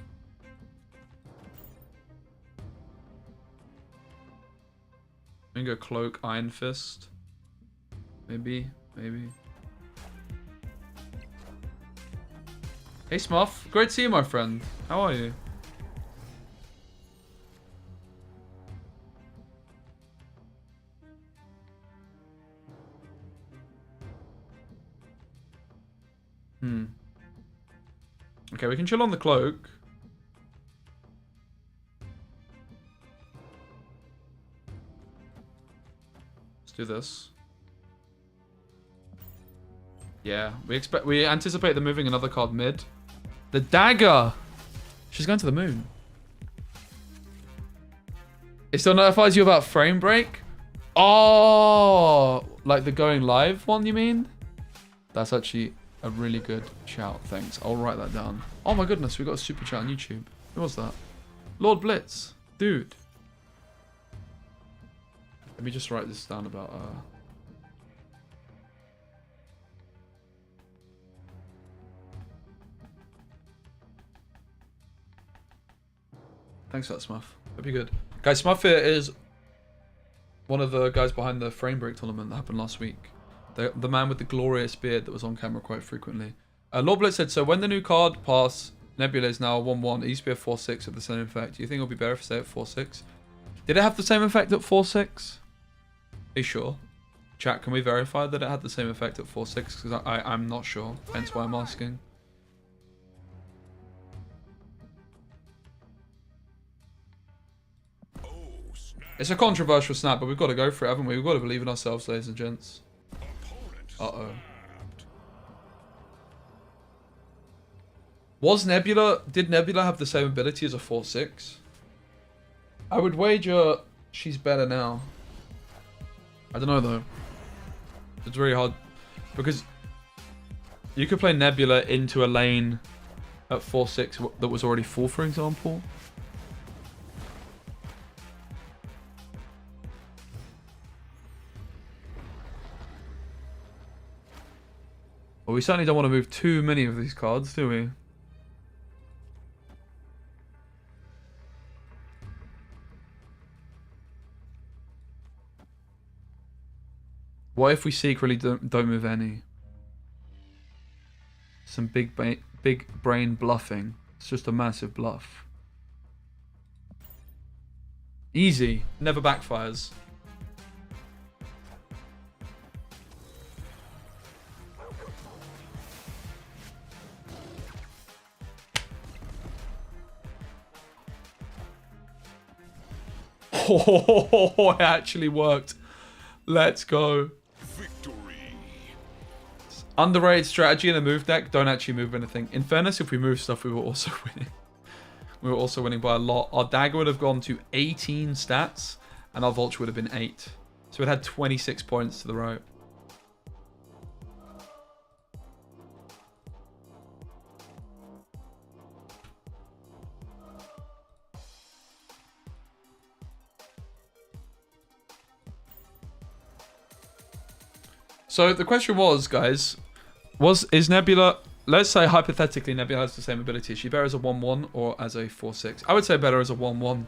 We can go cloak, Iron Fist. Maybe. Hey, Smuff. Great to see you, my friend. How are you? Okay, we can chill on the cloak. Let's do this. Yeah, we anticipate them moving another card mid. The Dagger! She's going to the moon. It still notifies you about frame break? Oh, like the going live one, you mean? That's actually a really good shout, thanks. I'll write that down. Oh my goodness, we got a super chat on YouTube. Who was that? Lord Blitz. Dude. Let me just write this down about... Thanks for that, Smuff. Hope you're good. Guys, Smuff here is one of the guys behind the frame break tournament that happened last week. The man with the glorious beard that was on camera quite frequently. Lord Blitz said, so when the new card pass, Nebula is now a 1-1. It used to be a 4-6 with the same effect. Do you think it'll be better if it stayed at 4-6? Did it have the same effect at 4-6? Are you sure? Chat, can we verify that it had the same effect at 4-6? Because I'm not sure. Hence why I'm asking. It's a controversial snap, but we've got to go for it, haven't we? We've got to believe in ourselves, ladies and gents. Uh-oh. Did Nebula have the same ability as a 4-6? I would wager she's better now. I don't know, though. It's very hard. Because you could play Nebula into a lane at 4-6 that was already full, for example. Well, we certainly don't want to move too many of these cards, do we? What if we secretly don't move any? Some big brain bluffing. It's just a massive bluff. Easy. Never backfires. Oh, it actually worked. Let's go. Victory. Underrated strategy in a move deck. Don't actually move anything. In fairness, if we move stuff, we were also winning. We were also winning by a lot. Our Dagger would have gone to 18 stats, and our Vulture would have been 8. So it had 26 points to the right. So the question was, guys, is Nebula, let's say hypothetically Nebula has the same ability. Is she better as a 1-1 or as a 4-6? I would say better as a 1-1.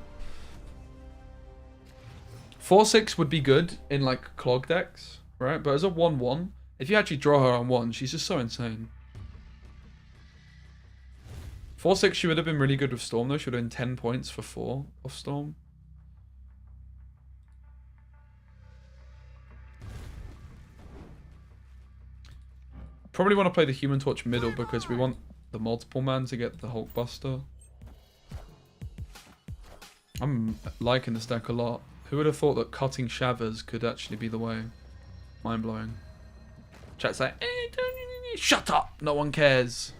4-6 would be good in like clog decks, right? But as a 1-1, if you actually draw her on 1, she's just so insane. 4-6, she would have been really good with Storm though. She would have been 10 points for 4 off Storm. Probably want to play the Human Torch middle because we want the multiple man to get the Hulk Buster. I'm liking this deck a lot. Who would have thought that cutting Chavez could actually be the way? Mind blowing. Chat's like, shut up! No one cares.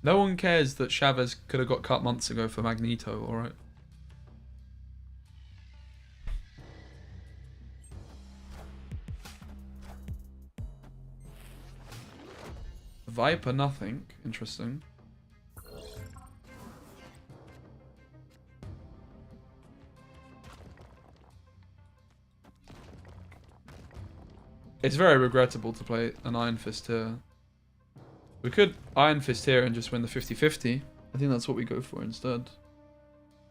No one cares that Chavez could have got cut months ago for Magneto, alright? Viper, nothing. Interesting. It's very regrettable to play an Iron Fist here. We could Iron Fist here and just win the 50-50. I think that's what we go for instead.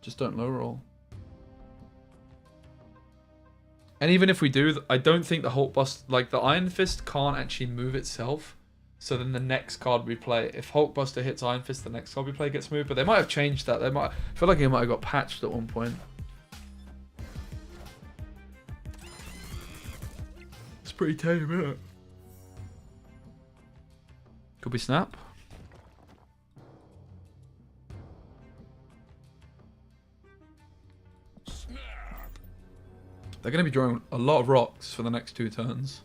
Just don't low roll. And even if we do, I don't think the Hulkbuster, like the Iron Fist can't actually move itself. So then the next card we play, if Hulkbuster hits Iron Fist, the next card we play gets moved. But they might have changed that. They might, I feel like it might have got patched at one point. It's pretty tame, isn't it? Could we snap? They're going to be drawing a lot of rocks for the next 2 turns.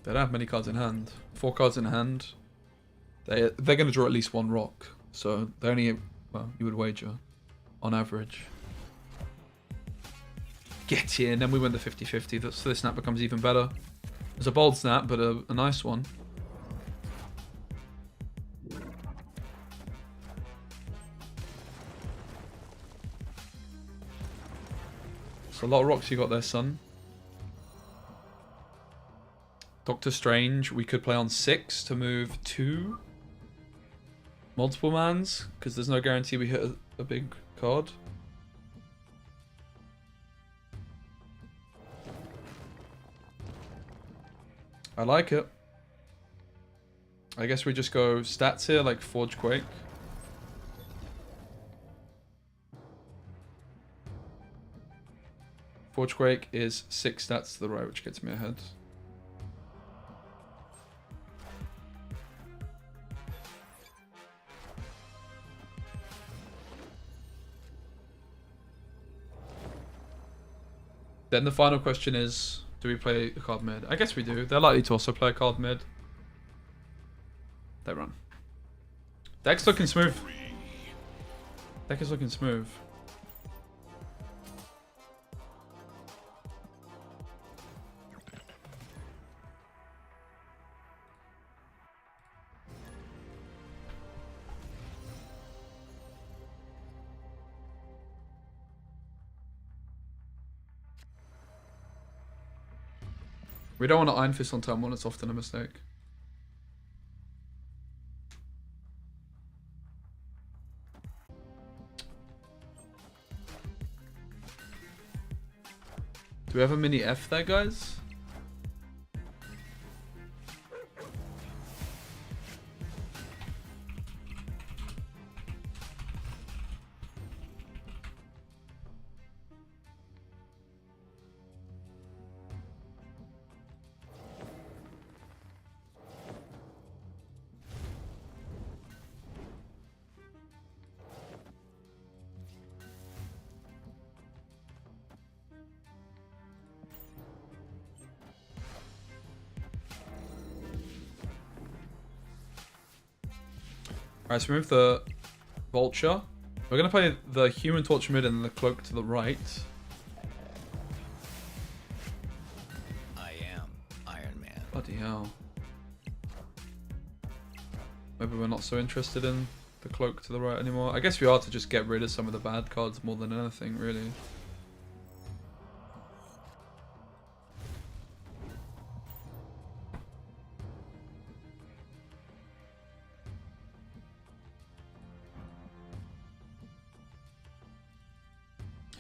They don't have many cards in hand. 4 cards in hand. They're going to draw at least 1 rock. So they only, well, you would wager on average. Get in, and we win the 50-50. So this snap becomes even better. It's a bold snap, but a nice one. It's a lot of rocks you got there, son. Doctor Strange, we could play on 6 to move 2 multiple mans, because there's no guarantee we hit a big card. I like it. I guess we just go stats here, like Forge Quake. Forge Quake is 6 stats to the right, which gets me ahead. Then the final question is, do we play a card mid? I guess we do. They're likely to also play a card mid. They run. Deck's looking smooth. Deck is looking smooth. We don't want to Iron Fist on turn 1, it's often a mistake. Do we have a mini F there, guys? Alright, so we move the Vulture. We're going to play the Human Torch mid and the Cloak to the right. I am Iron Man. Bloody hell. Maybe we're not so interested in the Cloak to the right anymore. I guess we are to just get rid of some of the bad cards more than anything, really.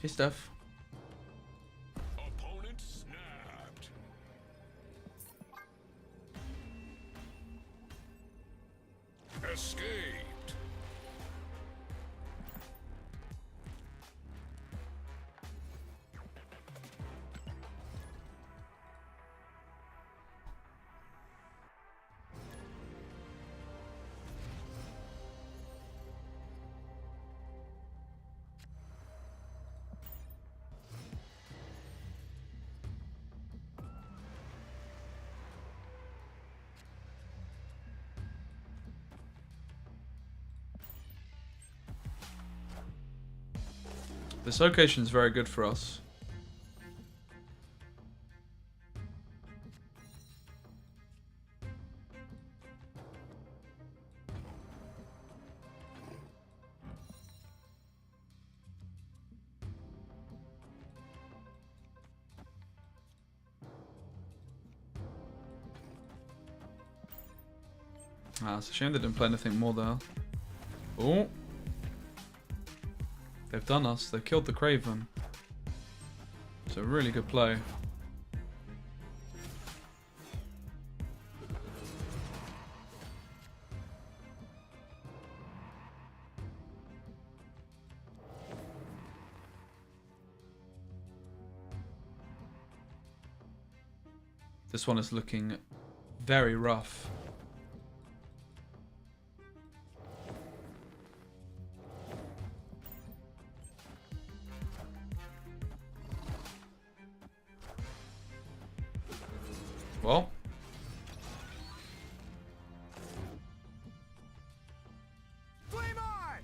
Hey, Steph. Opponent snapped. Escaped. This location is very good for us. Ah, it's a shame they didn't play anything more there. Oh. They've done us. They've killed the Craven. It's a really good play. This one is looking very rough. Well. Flame Eye!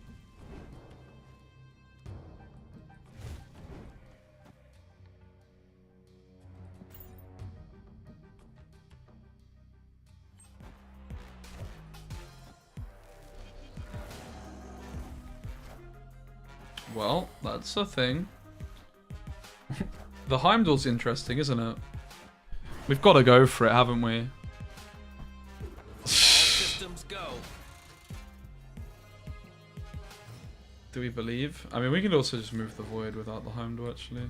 Well, that's a thing. The Heimdall's interesting, isn't it? We've got to go for it, haven't we? All systems go. Do we believe? I mean, we can also just move the Void without the Heimdall, actually.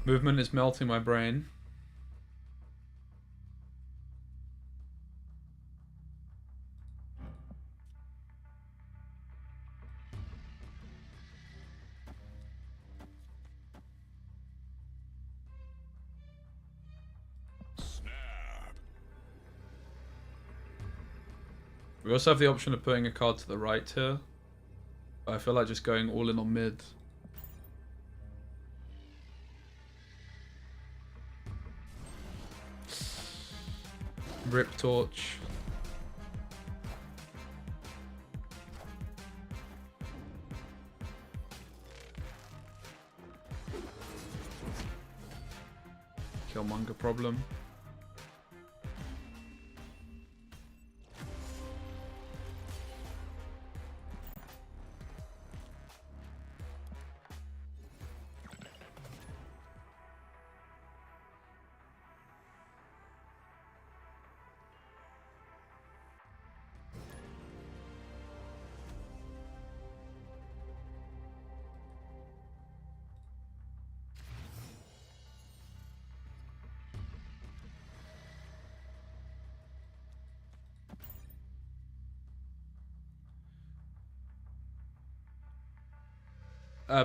Movement is melting my brain. Snap. We also have the option of putting a card to the right here. But I feel like just going all in on mid. Rip Torch. Killmonger problem.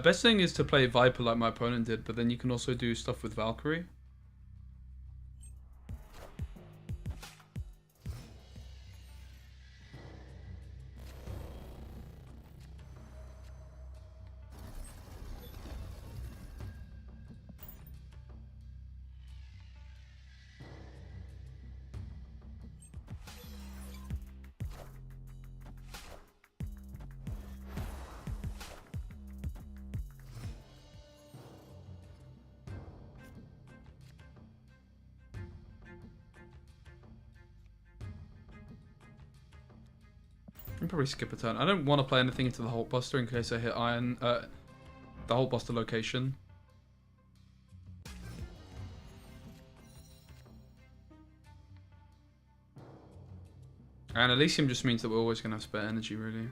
Best thing is to play Viper like my opponent did, but then you can also do stuff with Valkyrie. I'll probably skip a turn. I don't want to play anything into the Hulkbuster in case I hit Iron, the Hulkbuster location. And Elysium just means that we're always going to have spare energy, really.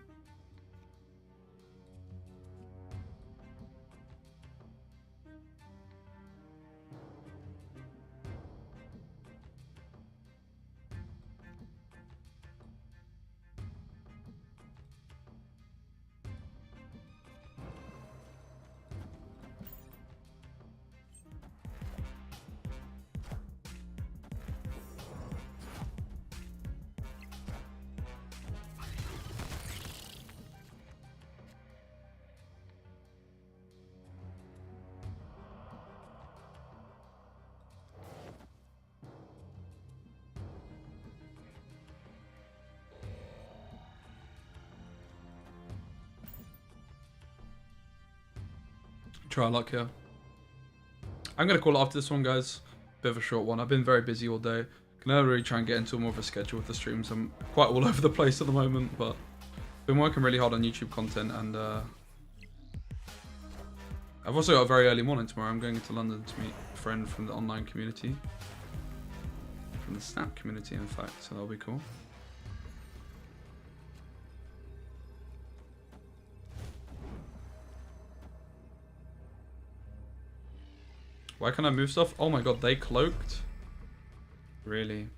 Try our luck here. I'm going to call it after this one, guys. Bit of a short one. I've been very busy all day. Can never really try and get into more of a schedule with the streams. I'm quite all over the place at the moment, but been working really hard on YouTube content, and I've also got a very early morning tomorrow. I'm going into London to meet a friend from the online community. From the Snap community, in fact, so that'll be cool. Why can't I move stuff? Oh my god, they cloaked? Really?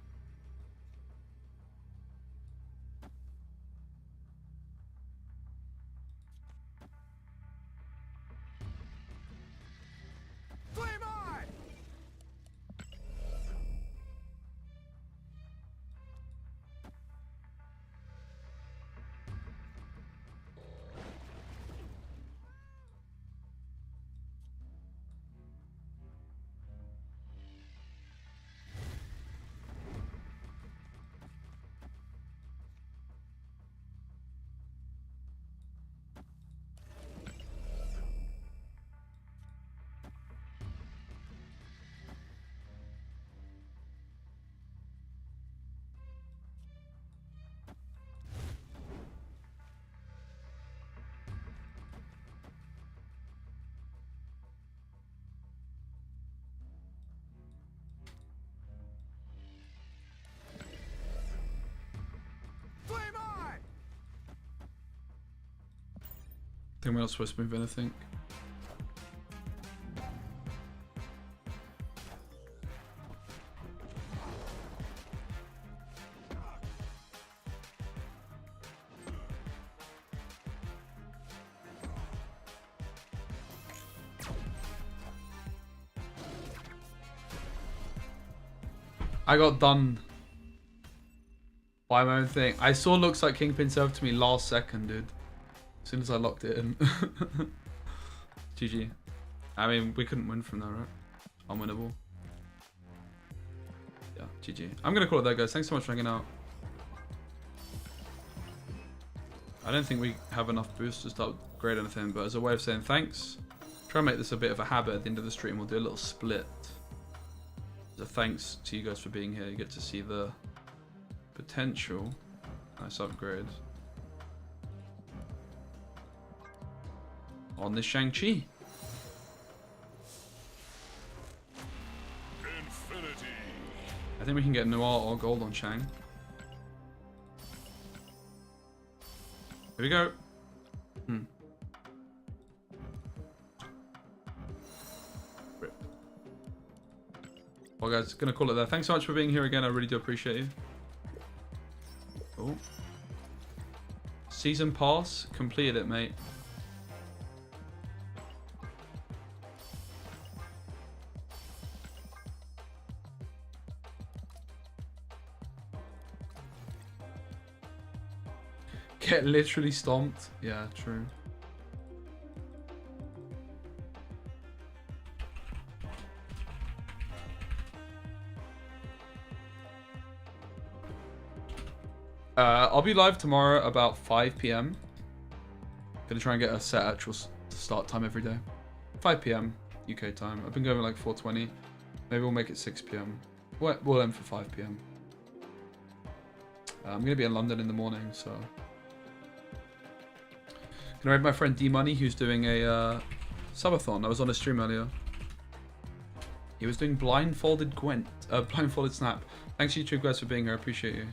I think we're not supposed to move anything. I got done by my own thing. I saw looks like Kingpin served to me last second, dude. As soon as I locked it in. GG. I mean, we couldn't win from there, right? Unwinnable. Yeah, GG. I'm going to call it there, guys. Thanks so much for hanging out. I don't think we have enough boosters to upgrade anything, but as a way of saying thanks, try and make this a bit of a habit. At the end of the stream, we'll do a little split. As a thanks to you guys for being here. You get to see the potential. Nice upgrade. On this Shang-Chi. Infinity. I think we can get Noir or Gold on Shang. Here we go. Rip. Well, guys, gonna call it there. Thanks so much for being here again. I really do appreciate you. Oh. Season pass. Completed it, mate. Get literally stomped. Yeah, true. I'll be live tomorrow about 5 PM. Gonna try and get a set actual start time every day. 5 PM UK time. I've been going like 4:20. Maybe we'll make it 6 PM. We'll aim for 5 PM. I'm gonna be in London in the morning, so. Can I read my friend D Money, who's doing a subathon? I was on a stream earlier. He was doing blindfolded Snap. Thanks YouTube guys for being here. I appreciate you.